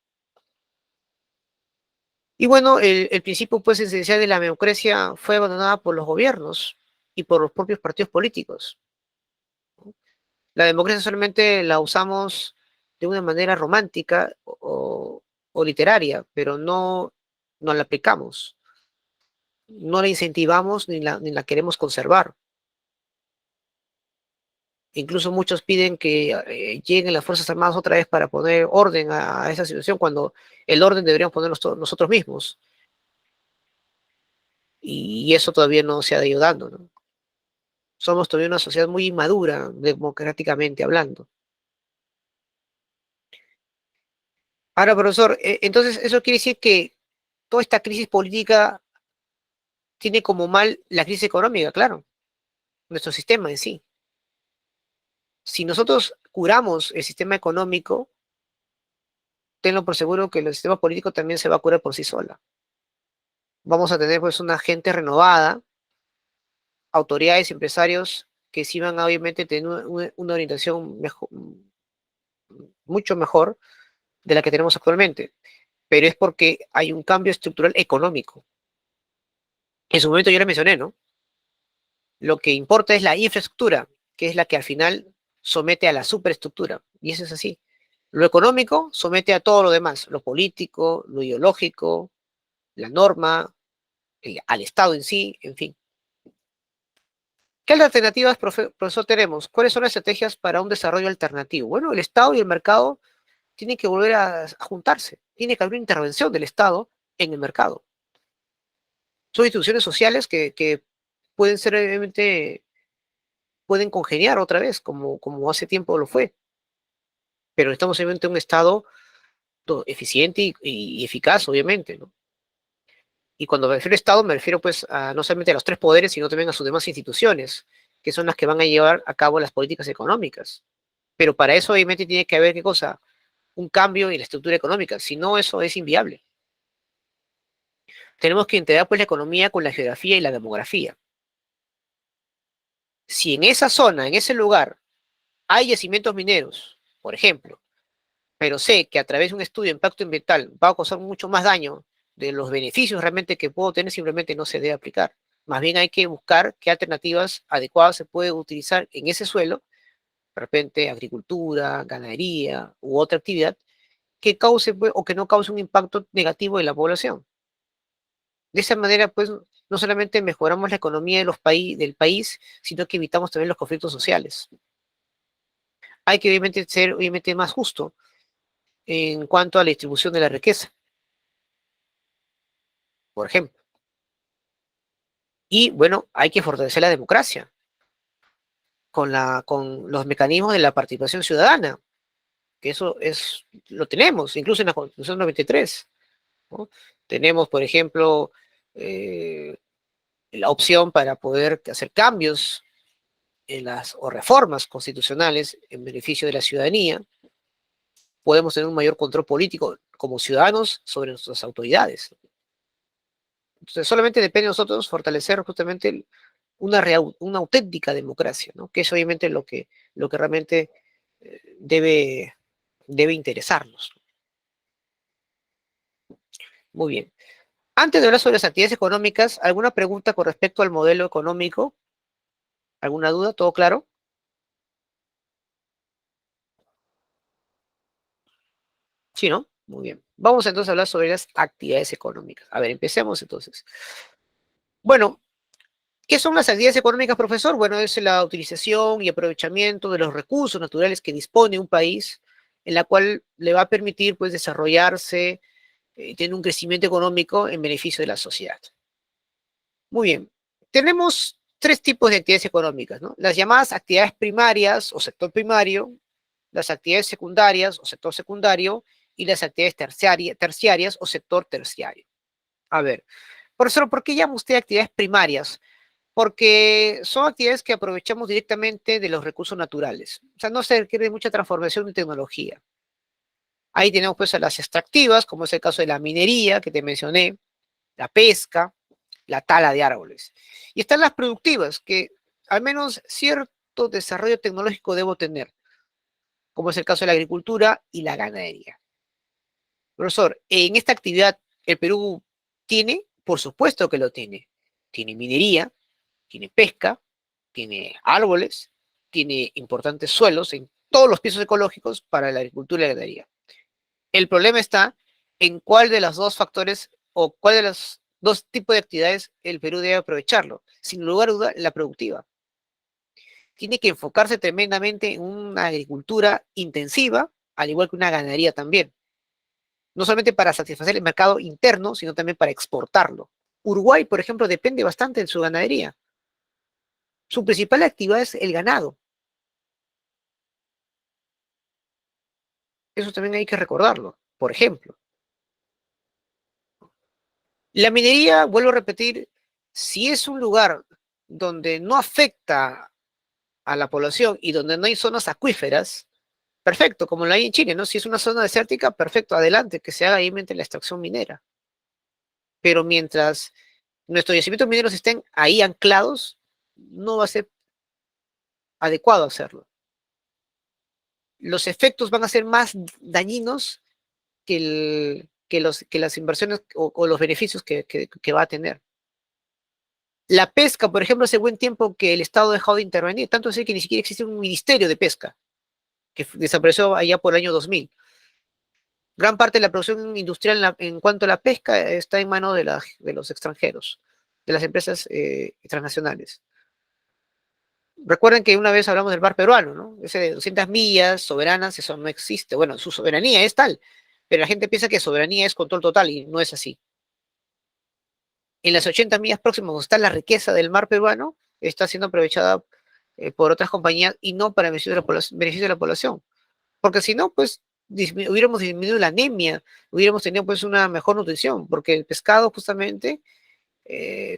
Y bueno, el principio pues esencial de la democracia fue abandonada por los gobiernos y por los propios partidos políticos. La democracia solamente la usamos de una manera romántica o literaria, pero no la aplicamos, no la incentivamos ni la queremos conservar. Incluso muchos piden que lleguen las Fuerzas Armadas otra vez para poner orden a esa situación, cuando el orden deberíamos ponernos nosotros mismos. Y eso todavía no se ha ido dando, ¿no? Somos todavía una sociedad muy inmadura, democráticamente hablando. Ahora, profesor, entonces eso quiere decir que toda esta crisis política tiene como mal la crisis económica, claro, nuestro sistema en sí. Si nosotros curamos el sistema económico, tenlo por seguro que el sistema político también se va a curar por sí sola. Vamos a tener pues una gente renovada, autoridades, empresarios que sí van a obviamente tener una orientación mucho mejor de la que tenemos actualmente, pero es porque hay un cambio estructural económico. En su momento yo le mencioné, ¿no? Lo que importa es la infraestructura, que es la que al final somete a la superestructura, y eso es así. Lo económico somete a todo lo demás, lo político, lo ideológico, la norma, al Estado en sí, en fin. ¿Qué alternativas, profesor, tenemos? ¿Cuáles son las estrategias para un desarrollo alternativo? Bueno, el Estado y el mercado tienen que volver a juntarse. Tiene que haber una intervención del Estado en el mercado. Son instituciones sociales que pueden ser, obviamente, pueden congeniar otra vez, como hace tiempo lo fue. Pero estamos obviamente en un Estado eficiente y eficaz, obviamente, ¿no? Y cuando me refiero a Estado, me refiero pues a no solamente a los tres poderes, sino también a sus demás instituciones, que son las que van a llevar a cabo las políticas económicas. Pero para eso obviamente tiene que haber, ¿qué cosa? Un cambio en la estructura económica, si no eso es inviable. Tenemos que integrar pues la economía con la geografía y la demografía. Si en esa zona, en ese lugar, hay yacimientos mineros, por ejemplo, pero sé que a través de un estudio de impacto ambiental va a causar mucho más daño de los beneficios realmente que puedo tener, simplemente no se debe aplicar. Más bien hay que buscar qué alternativas adecuadas se puede utilizar en ese suelo, de repente agricultura, ganadería u otra actividad que cause pues, o que no cause un impacto negativo en la población. De esa manera, pues, no solamente mejoramos la economía del país, sino que evitamos también los conflictos sociales. Hay que obviamente ser obviamente más justo en cuanto a la distribución de la riqueza, por ejemplo. Y bueno, hay que fortalecer la democracia con los mecanismos de la participación ciudadana, que eso lo tenemos, incluso en la Constitución 93, ¿no? Tenemos, por ejemplo, eh, la opción para poder hacer cambios o reformas constitucionales en beneficio de la ciudadanía. Podemos tener un mayor control político como ciudadanos sobre nuestras autoridades. Entonces, solamente depende de nosotros fortalecer justamente una auténtica democracia, ¿no? Que es obviamente lo que realmente debe interesarnos. Muy bien. Antes de hablar sobre las actividades económicas, ¿alguna pregunta con respecto al modelo económico? ¿Alguna duda? ¿Todo claro? Sí, ¿no? Muy bien. Vamos entonces a hablar sobre las actividades económicas. A ver, empecemos entonces. Bueno, ¿qué son las actividades económicas, profesor? Bueno, es la utilización y aprovechamiento de los recursos naturales que dispone un país, en la cual le va a permitir, pues, desarrollarse, tener un crecimiento económico en beneficio de la sociedad. Muy bien. Tenemos tres tipos de actividades económicas, ¿no? Las llamadas actividades primarias o sector primario, las actividades secundarias o sector secundario y las actividades terciarias o sector terciario. A ver, profesor, ¿por qué llama usted actividades primarias? Porque son actividades que aprovechamos directamente de los recursos naturales. O sea, no se requiere mucha transformación de tecnología. Ahí tenemos pues a las extractivas, como es el caso de la minería que te mencioné, la pesca, la tala de árboles. Y están las productivas, que al menos alto desarrollo tecnológico debo tener? Como es el caso de la agricultura y la ganadería. Profesor, en esta actividad, ¿el Perú tiene? Por supuesto que lo tiene. Tiene minería, tiene pesca, tiene árboles, tiene importantes suelos en todos los pisos ecológicos para la agricultura y la ganadería. El problema está en cuál de los dos factores o cuál de los dos tipos de actividades el Perú debe aprovecharlo. Sin lugar a duda, la productiva. Tiene que enfocarse tremendamente en una agricultura intensiva, al igual que una ganadería también. No solamente para satisfacer el mercado interno, sino también para exportarlo. Uruguay, por ejemplo, depende bastante de su ganadería. Su principal actividad es el ganado. Eso también hay que recordarlo, por ejemplo. La minería, vuelvo a repetir, si es un lugar donde no afecta a la población y donde no hay zonas acuíferas, perfecto, como lo hay en Chile, ¿no? Si es una zona desértica, perfecto, adelante, que se haga ahí mediante la extracción minera. Pero mientras nuestros yacimientos mineros estén ahí anclados, no va a ser adecuado hacerlo. Los efectos van a ser más dañinos que las inversiones o los beneficios que va a tener. La pesca, por ejemplo, hace buen tiempo que el Estado ha dejado de intervenir, tanto así que ni siquiera existe un ministerio de pesca, que desapareció allá por el año 2000. Gran parte de la producción industrial en cuanto a la pesca está en manos de los extranjeros, de las empresas transnacionales. Recuerden que una vez hablamos del mar peruano, ¿no? Ese de 200 millas soberanas, eso no existe. Bueno, su soberanía es tal, pero la gente piensa que soberanía es control total y no es así. En las 80 millas próximas, donde está la riqueza del mar peruano, está siendo aprovechada por otras compañías y no para beneficio de la población. Porque si no, pues hubiéramos disminuido la anemia, hubiéramos tenido pues una mejor nutrición, porque el pescado justamente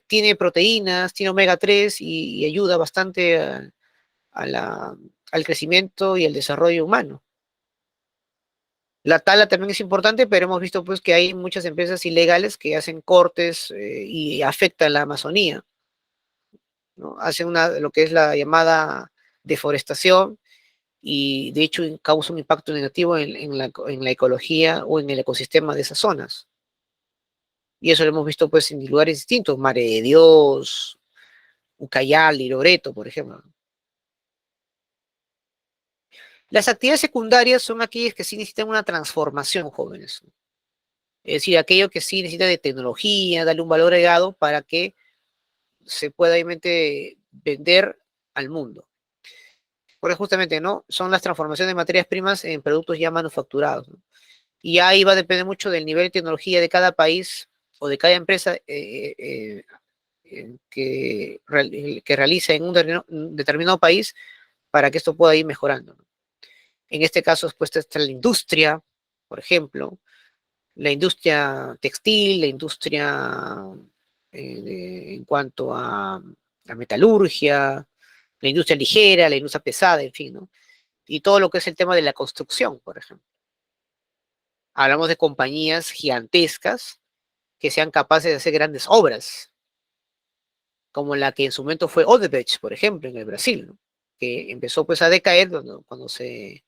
tiene proteínas, tiene omega 3 y ayuda bastante al crecimiento y al desarrollo humano. La tala también es importante, pero hemos visto pues que hay muchas empresas ilegales que hacen cortes y afectan la Amazonía, ¿no? Hacen lo que es la llamada deforestación y de hecho causa un impacto negativo en la ecología o en el ecosistema de esas zonas. Y eso lo hemos visto pues en lugares distintos, Mare de Dios, Ucayali, Loreto, por ejemplo. Las actividades secundarias son aquellas que sí necesitan una transformación, jóvenes. Es decir, aquello que sí necesita de tecnología, darle un valor agregado para que se pueda obviamente vender al mundo. Porque justamente, ¿no? Son las transformaciones de materias primas en productos ya manufacturados, ¿no? Y ahí va a depender mucho del nivel de tecnología de cada país o de cada empresa que realiza en un determinado país para que esto pueda ir mejorando, ¿no? En este caso, pues está la industria, por ejemplo, la industria textil, la industria en cuanto a la metalurgia, la industria ligera, la industria pesada, en fin, ¿no? Y todo lo que es el tema de la construcción, por ejemplo. Hablamos de compañías gigantescas que sean capaces de hacer grandes obras, como la que en su momento fue Odebrecht, por ejemplo, en el Brasil, ¿no? Que empezó pues a decaer cuando se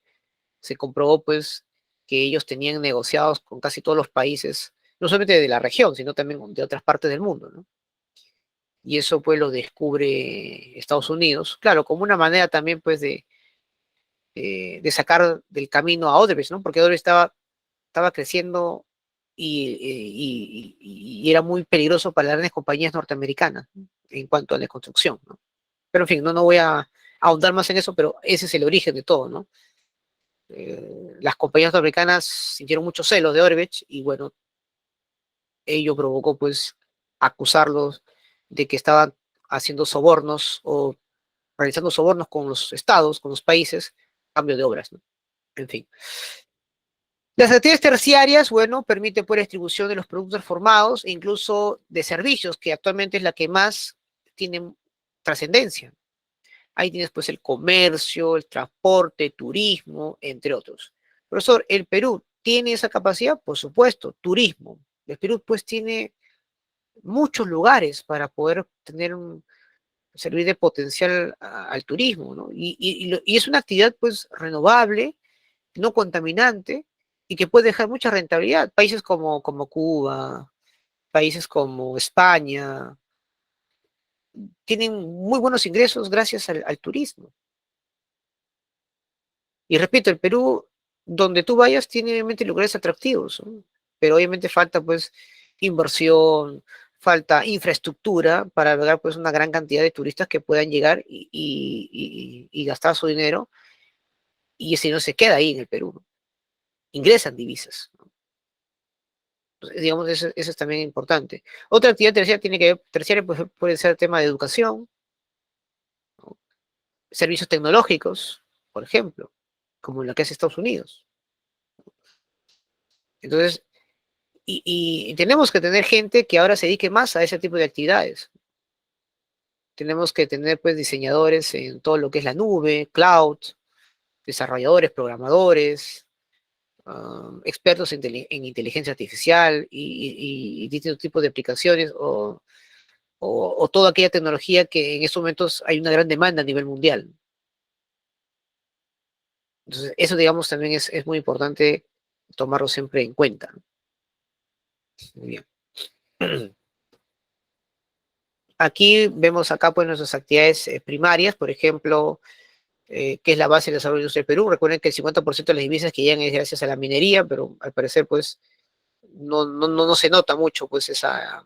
comprobó pues que ellos tenían negociados con casi todos los países, no solamente de la región, sino también de otras partes del mundo, ¿no? Y eso pues lo descubre Estados Unidos, claro, como una manera también pues de sacar del camino a Odebrecht, ¿no? Porque Odebrecht estaba creciendo y era muy peligroso para las grandes compañías norteamericanas, ¿no? En cuanto a la construcción, ¿no? Pero en fin, no voy a ahondar más en eso, pero ese es el origen de todo, ¿no? Las compañías norteamericanas sintieron mucho celos de Odebrecht y bueno, ello provocó pues acusarlos de que estaban haciendo sobornos o realizando sobornos con los estados, con los países, a cambio de obras, ¿no? En fin. Las actividades terciarias, bueno, permiten pues la distribución de los productos transformados e incluso de servicios, que actualmente es la que más tiene trascendencia. Ahí tienes pues el comercio, el transporte, turismo, entre otros. Profesor, ¿el Perú tiene esa capacidad? Por supuesto, turismo. El Perú pues tiene muchos lugares para poder tener servir de potencial al turismo, ¿no? Y es una actividad, pues, renovable, no contaminante, y que puede dejar mucha rentabilidad. Países como Cuba, países como España, tienen muy buenos ingresos gracias al turismo. Y repito, el Perú, donde tú vayas, tiene obviamente lugares atractivos, ¿no? Pero obviamente falta pues inversión, falta infraestructura para albergar pues una gran cantidad de turistas que puedan llegar y gastar su dinero, y ese no se queda ahí en el Perú, ¿no? Ingresan divisas, ¿no? Entonces, digamos, eso es también importante. Otra actividad terciaria tiene que ver, terciaria pues, puede ser el tema de educación, ¿no? Servicios tecnológicos, por ejemplo, como la que hace Estados Unidos. Entonces, y tenemos que tener gente que ahora se dedique más a ese tipo de actividades. Tenemos que tener pues diseñadores en todo lo que es la nube, cloud, desarrolladores, programadores, expertos en inteligencia artificial y distintos tipos de aplicaciones o toda aquella tecnología que en estos momentos hay una gran demanda a nivel mundial. Entonces, eso digamos también es muy importante tomarlo siempre en cuenta. Muy bien. Aquí vemos acá pues nuestras actividades primarias, por ejemplo, que es la base del desarrollo industrial del Perú. Recuerden que el 50% de las divisas que llegan es gracias a la minería, pero al parecer pues no se nota mucho pues esas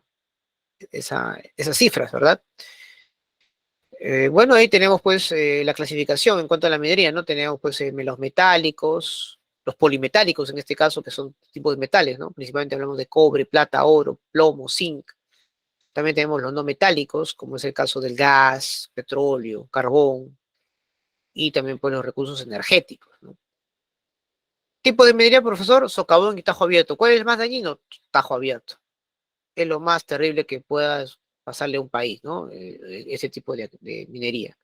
cifras, ¿verdad? Bueno, ahí tenemos pues la clasificación en cuanto a la minería, ¿no? Tenemos pues los metálicos, los polimetálicos en este caso, que son tipos de metales, ¿no? Principalmente hablamos de cobre, plata, oro, plomo, zinc. También tenemos los no metálicos, como es el caso del gas, petróleo, carbón, y también pues los recursos energéticos, ¿no? Tipo de minería, profesor, socavón y tajo abierto. ¿Cuál es el más dañino? Tajo abierto. Es lo más terrible que pueda pasarle a un país, ¿no? Ese tipo de minería.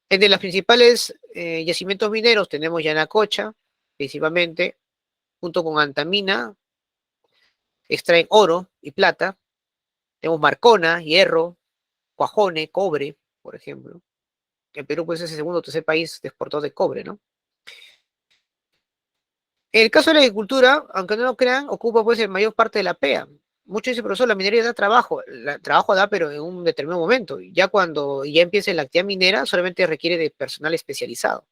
Entre las principales yacimientos mineros tenemos Yanacocha, principalmente, junto con Antamina, extraen oro y plata. Tenemos Marcona, hierro, Cuajone, cobre, por ejemplo. El Perú pues es el segundo o tercer país de exportador de cobre, ¿no? En el caso de la agricultura, aunque no lo crean, ocupa pues la mayor parte de la PEA. Muchos dicen, profesor, la minería da trabajo. Trabajo da, pero en un determinado momento. Ya cuando ya empiece la actividad minera, solamente requiere de personal especializado.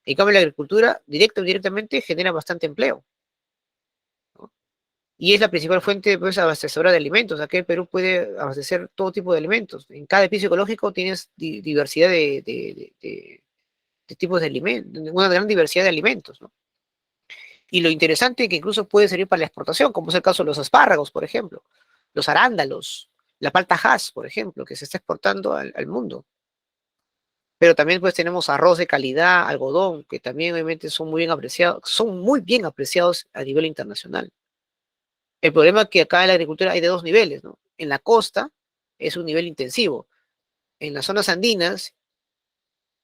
En cambio, la agricultura, directa o indirectamente, genera bastante empleo, ¿no? Y es la principal fuente pues, abastecedora de alimentos. Aquí el Perú puede abastecer todo tipo de alimentos. En cada edificio ecológico tienes diversidad de tipos de alimentos, una gran diversidad de alimentos, ¿no? Y lo interesante es que incluso puede servir para la exportación, como es el caso de los espárragos, por ejemplo, los arándalos, la palta Hass, por ejemplo, que se está exportando al mundo. Pero también pues tenemos arroz de calidad, algodón, que también obviamente son muy bien apreciados a nivel internacional. El problema es que acá en la agricultura hay de dos niveles, ¿no? En la costa es un nivel intensivo, en las zonas andinas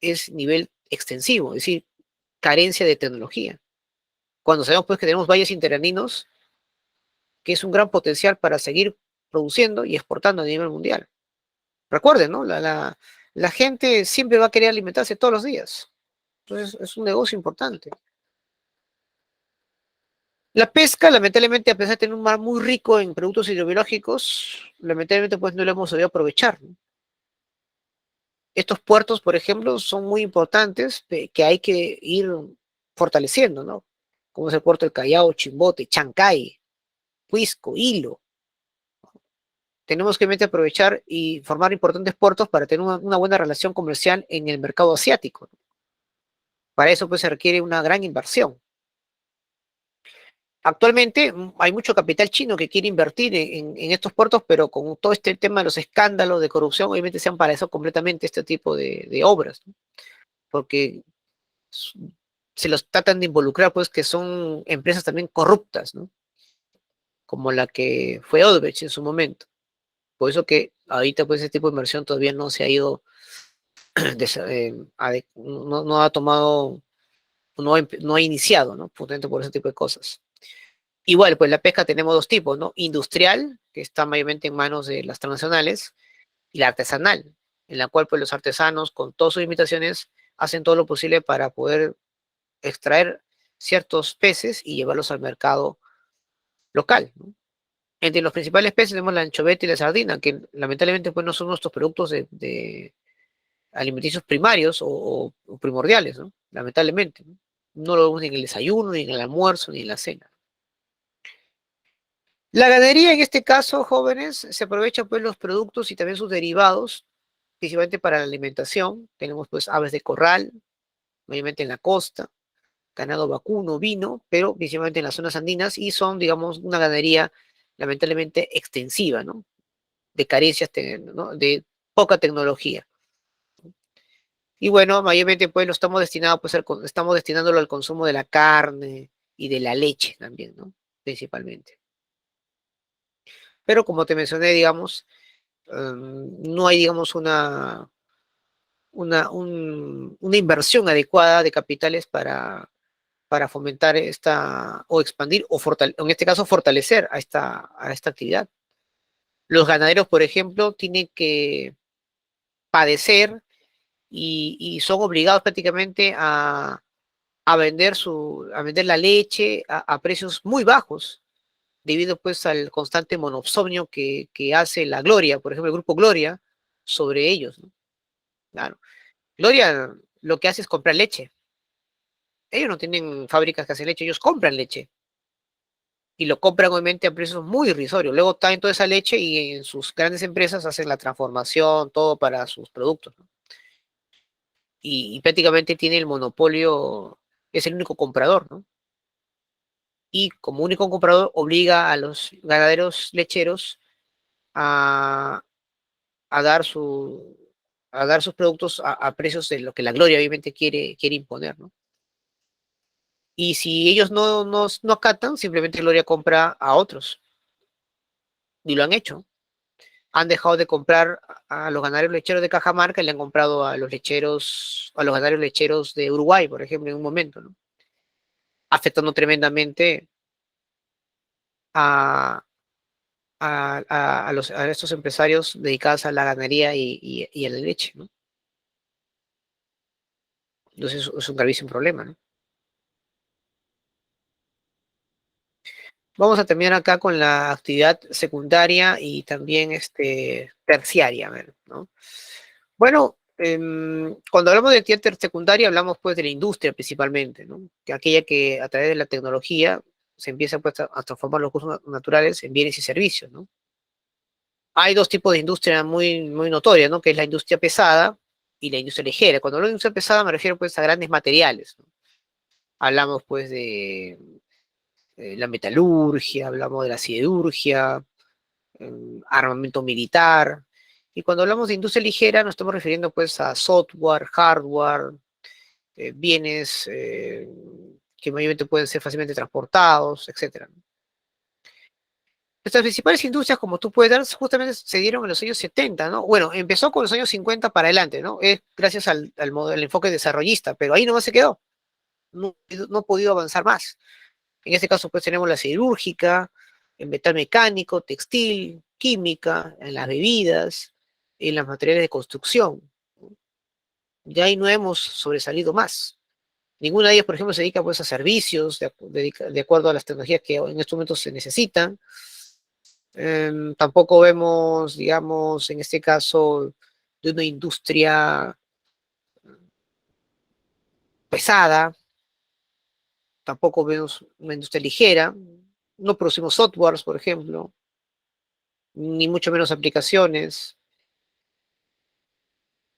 es nivel extensivo, es decir, carencia de tecnología. Cuando sabemos pues que tenemos valles interandinos, que es un gran potencial para seguir produciendo y exportando a nivel mundial. Recuerden, ¿no? La gente siempre va a querer alimentarse todos los días. Entonces es un negocio importante. La pesca, lamentablemente, a pesar de tener un mar muy rico en productos hidrobiológicos, lamentablemente pues no lo hemos sabido aprovechar, ¿no? Estos puertos, por ejemplo, son muy importantes, que hay que ir fortaleciendo, ¿no? Como es el puerto del Callao, Chimbote, Chancay, Cusco, Hilo. Tenemos que obviamente aprovechar y formar importantes puertos para tener una buena relación comercial en el mercado asiático. Para eso pues se requiere una gran inversión. Actualmente hay mucho capital chino que quiere invertir en estos puertos, pero con todo este tema de los escándalos de corrupción, obviamente se han paralizado completamente este tipo de obras, ¿no? Porque se los tratan de involucrar, pues que son empresas también corruptas, ¿no? Como la que fue Odebrecht en su momento. Por eso que ahorita pues ese tipo de inversión todavía no se ha ido, no ha tomado, no ha iniciado, ¿no? Justamente por ese tipo de cosas. Igual, pues la pesca tenemos dos tipos, ¿no? Industrial, que está mayormente en manos de las transnacionales, y la artesanal, en la cual pues los artesanos con todas sus limitaciones hacen todo lo posible para poder extraer ciertos peces y llevarlos al mercado local, ¿no? Entre los principales peces tenemos la anchoveta y la sardina, que lamentablemente pues no son nuestros productos de alimenticios primarios o primordiales, ¿no? Lamentablemente, ¿no? No lo vemos ni en el desayuno, ni en el almuerzo, ni en la cena. La ganadería en este caso, jóvenes, se aprovecha pues los productos y también sus derivados, principalmente para la alimentación. Tenemos pues aves de corral, mayormente en la costa, ganado vacuno, vino, pero principalmente en las zonas andinas y son, digamos, una ganadería lamentablemente extensiva, ¿no? De carencias, ¿no? De poca tecnología. Y bueno, mayormente pues lo estamos destinado, pues, estamos destinándolo al consumo de la carne y de la leche también, ¿no? Principalmente. Pero como te mencioné, digamos, no hay, digamos, una inversión adecuada de capitales para fomentar esta, o expandir, en este caso fortalecer a esta actividad. Los ganaderos, por ejemplo, tienen que padecer y son obligados prácticamente a vender la leche a precios muy bajos, debido pues al constante monopsonio que hace la Gloria, por ejemplo, el grupo Gloria, sobre ellos, ¿no? Claro. Gloria lo que hace es comprar leche. Ellos no tienen fábricas que hacen leche, ellos compran leche. Y lo compran obviamente a precios muy irrisorios. Luego traen toda esa leche y en sus grandes empresas hacen la transformación, todo para sus productos, ¿no? Y prácticamente tiene el monopolio, es el único comprador, ¿no? Y como único comprador obliga a los ganaderos lecheros a, a dar su, a dar sus productos a precios de lo que la Gloria obviamente quiere imponer, ¿no? Y si ellos no acatan, simplemente Gloria compra a otros. Y lo han hecho. Han dejado de comprar a los ganaderos lecheros de Cajamarca y le han comprado a los ganaderos lecheros de Uruguay, por ejemplo, en un momento, ¿no? Afectando tremendamente a, a estos empresarios dedicados a la ganadería y a la leche, ¿no? Entonces es un gravísimo problema, ¿no? Vamos a terminar acá con la actividad secundaria y también terciaria, ¿no? Bueno, cuando hablamos de actividad secundaria hablamos pues de la industria principalmente, ¿no? Que aquella que a través de la tecnología se empieza pues a transformar los recursos naturales en bienes y servicios, ¿no? Hay dos tipos de industria muy, muy notorias, ¿no? Que es la industria pesada y la industria ligera. Cuando hablo de industria pesada me refiero pues a grandes materiales, ¿no? Hablamos pues de la metalurgia, hablamos de la siderurgia, armamento militar. Y cuando hablamos de industria ligera nos estamos refiriendo pues a software, hardware, bienes que mayormente pueden ser fácilmente transportados, etcétera. Nuestras principales industrias, como tú puedes ver, justamente se dieron en los años 70, ¿no? Bueno, empezó con los años 50 para adelante, ¿no? Es gracias al enfoque desarrollista, pero ahí nomás se quedó. No ha podido avanzar más. En este caso, pues tenemos la siderúrgica, el metal mecánico, textil, química, en las bebidas, en los materiales de construcción. Ya ahí no hemos sobresalido más. Ninguna de ellas, por ejemplo, se dedica pues a servicios de acuerdo a las tecnologías que en estos momentos se necesitan. Tampoco vemos, digamos, en este caso, de una industria pesada, tampoco vemos una industria ligera, no producimos softwares, por ejemplo, ni mucho menos aplicaciones.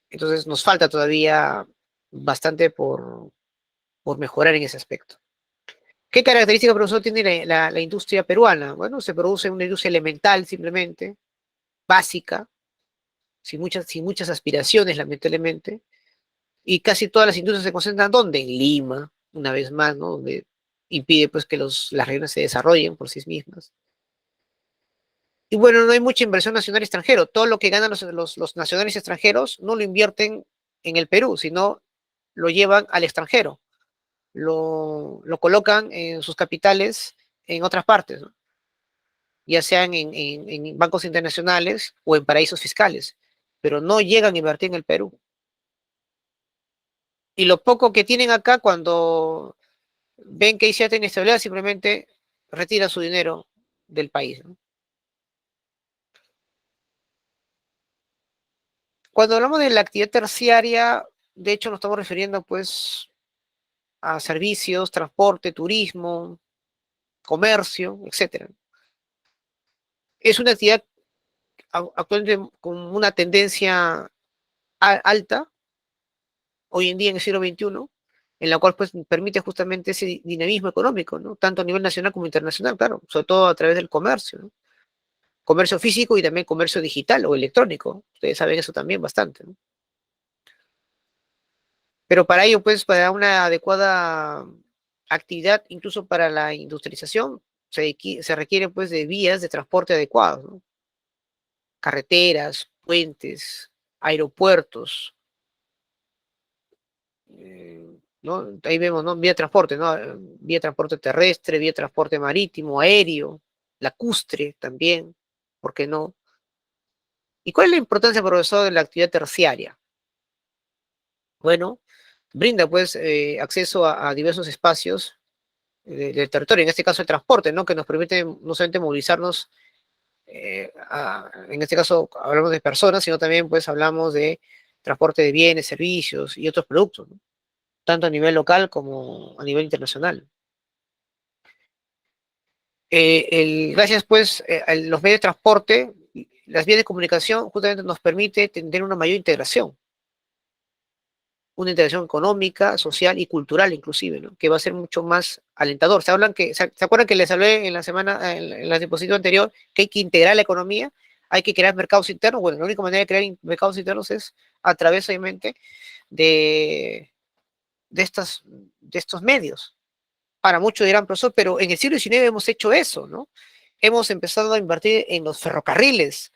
Entonces nos falta todavía bastante por mejorar en ese aspecto. ¿Qué características, profesor, tiene la industria peruana? Bueno, se produce una industria elemental simplemente, básica, sin muchas aspiraciones, lamentablemente, y casi todas las industrias se concentran ¿dónde? En Lima, una vez más, ¿no? Donde impide pues que las regiones se desarrollen por sí mismas. Y bueno, no hay mucha inversión nacional extranjero. Todo lo que ganan los nacionales extranjeros no lo invierten en el Perú, sino lo llevan al extranjero. Lo colocan en sus capitales en otras partes, ¿no? Ya sean en bancos internacionales o en paraísos fiscales. pero no llegan a invertir en el Perú. Y lo poco que tienen acá, cuando ven que hay cierta inestabilidad, simplemente retiran su dinero del país, ¿no? Cuando hablamos de la actividad terciaria, de hecho nos estamos refiriendo pues a servicios, transporte, turismo, comercio, etcétera. Es una actividad actualmente con una tendencia alta, hoy en día en el siglo XXI, en la cual pues permite justamente ese dinamismo económico, ¿no? Tanto a nivel nacional como internacional, claro, sobre todo a través del comercio, ¿no? Comercio físico y también comercio digital o electrónico. Ustedes saben eso también bastante, ¿no? Pero para ello, pues, para una adecuada actividad, incluso para la industrialización, se requiere pues de vías de transporte adecuadas, ¿no? Carreteras, puentes, aeropuertos, ¿no? Ahí vemos, ¿no? Vía de transporte, ¿no? Vía de transporte terrestre, vía de transporte marítimo, aéreo, lacustre también, ¿por qué no? ¿Y cuál es la importancia, profesor, de la actividad terciaria? Bueno, brinda pues acceso a diversos espacios del territorio, en este caso el transporte, ¿no? Que nos permite no solamente movilizarnos, en este caso hablamos de personas, sino también pues hablamos de transporte de bienes, servicios y otros productos, ¿no? Tanto a nivel local como a nivel internacional. Gracias pues a los medios de transporte, las vías de comunicación justamente nos permite tener una integración económica, social y cultural inclusive, ¿no? Que va a ser mucho más alentador. ¿Se acuerdan que les hablé en la semana, en la diapositiva anterior, que hay que integrar la economía, hay que crear mercados internos? Bueno, la única manera de crear mercados internos es a través, obviamente, de, de estos medios. Para muchos dirán, profesor, pero en el siglo XIX hemos hecho eso, ¿no? Hemos empezado a invertir en los ferrocarriles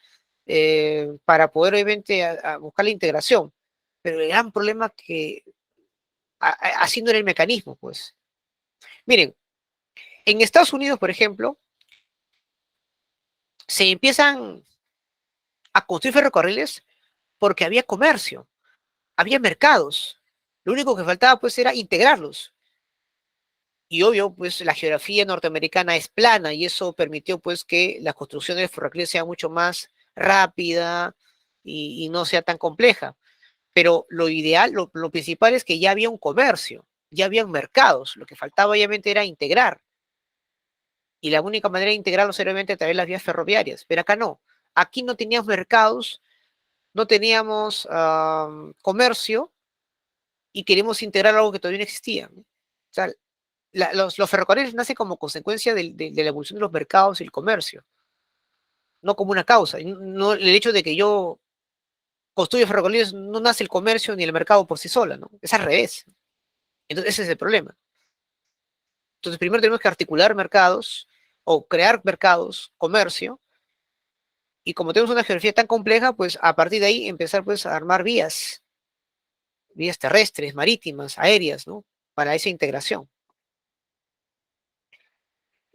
para poder, obviamente, a buscar la integración. Pero el gran problema que así no era el mecanismo, pues. Miren, en Estados Unidos, por ejemplo, se empiezan a construir ferrocarriles porque había comercio, había mercados. Lo único que faltaba, pues, era integrarlos. Y obvio, pues, la geografía norteamericana es plana y eso permitió, pues, que la construcción del ferrocarril sea mucho más rápida y no sea tan compleja. Pero lo ideal, lo principal es que ya había un comercio, ya habían mercados. Lo que faltaba, obviamente, era integrar. Y la única manera de integrarlos era obviamente a través de las vías ferroviarias, pero acá no. Aquí no teníamos mercados, no teníamos comercio y queremos integrar algo que todavía no existía, ¿no? O sea, los ferrocarriles nacen como consecuencia de la evolución de los mercados y el comercio, no como una causa. No, el hecho de que yo construyo ferrocarriles no nace el comercio ni el mercado por sí sola, ¿no? Es al revés. Entonces ese es el problema. Entonces primero tenemos que articular mercados o crear mercados, comercio. Y como tenemos una geografía tan compleja, pues a partir de ahí empezar pues a armar vías terrestres, marítimas, aéreas, ¿no? Para esa integración.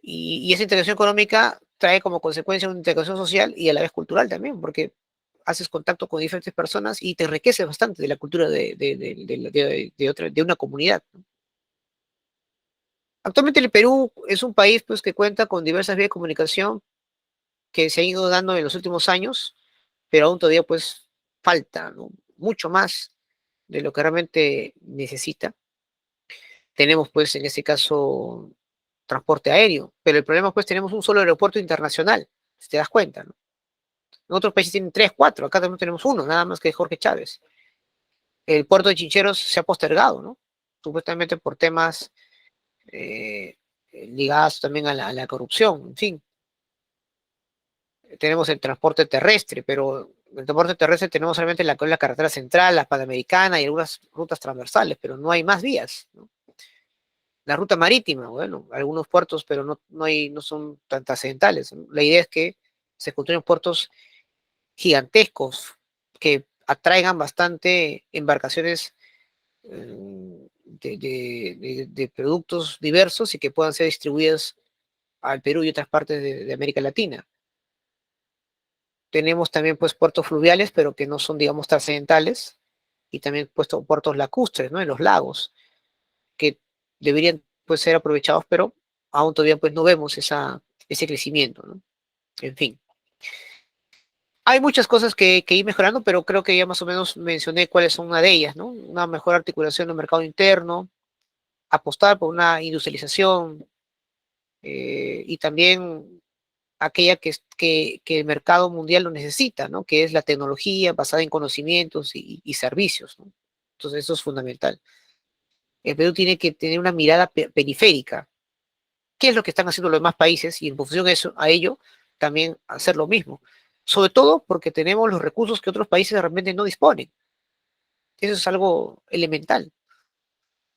Y esa integración económica trae como consecuencia una integración social y a la vez cultural también, porque haces contacto con diferentes personas y te enriqueces bastante de la cultura de una comunidad, ¿no? Actualmente el Perú es un país pues que cuenta con diversas vías de comunicación que se han ido dando en los últimos años, pero aún todavía pues falta, ¿no? Mucho más de lo que realmente necesita. Tenemos pues en este caso transporte aéreo, pero el problema pues tenemos un solo aeropuerto internacional, si te das cuenta, ¿no? En otros países tienen tres, cuatro, acá también tenemos uno, nada más que Jorge Chávez. El puerto de Chincheros se ha postergado, ¿no? Supuestamente por temas ligados también a la corrupción, en fin. Tenemos el transporte terrestre, pero el transporte terrestre tenemos solamente la carretera central, la Panamericana y algunas rutas transversales, pero no hay más vías, ¿no? La ruta marítima, bueno, algunos puertos, pero no son tan trascendentales, ¿no? La idea es que se construyan puertos gigantescos que atraigan bastante embarcaciones de productos diversos y que puedan ser distribuidas al Perú y otras partes de América Latina. tenemos también pues puertos fluviales, pero que no son, digamos, trascendentales, y también puesto puertos lacustres, ¿no? En los lagos, que deberían pues ser aprovechados, pero aún todavía pues no vemos ese crecimiento, ¿no? En fin. Hay muchas cosas que ir mejorando, pero creo que ya más o menos mencioné cuáles son una de ellas, ¿no? Una mejor articulación del mercado interno, apostar por una industrialización, y también aquella que el mercado mundial lo necesita, ¿no? Que es la tecnología basada en conocimientos y servicios, ¿no? Entonces eso es fundamental. El Perú tiene que tener una mirada periférica. ¿Qué es lo que están haciendo los demás países? Y en función a ello, también hacer lo mismo. Sobre todo porque tenemos los recursos que otros países de repente no disponen. Eso es algo elemental,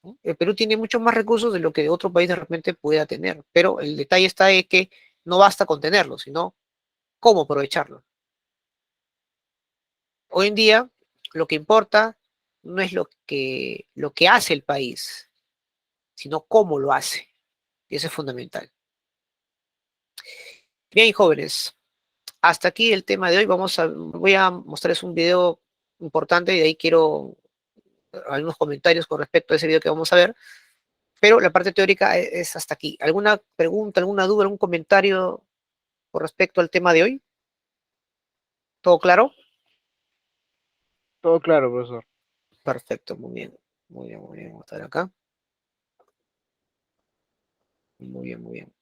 ¿no? El Perú tiene muchos más recursos de lo que otro país de repente pueda tener, pero el detalle está en que no basta con tenerlo, sino cómo aprovecharlo. Hoy en día, lo que importa no es lo que hace el país, sino cómo lo hace. Y eso es fundamental. Bien, jóvenes, hasta aquí el tema de hoy. Voy a mostrarles un video importante y de ahí quiero algunos comentarios con respecto a ese video que vamos a ver. Pero la parte teórica es hasta aquí. ¿Alguna pregunta, alguna duda, algún comentario con respecto al tema de hoy? ¿Todo claro? Todo claro, profesor. Perfecto, muy bien. Muy bien, muy bien. Vamos a estar acá. Muy bien, muy bien.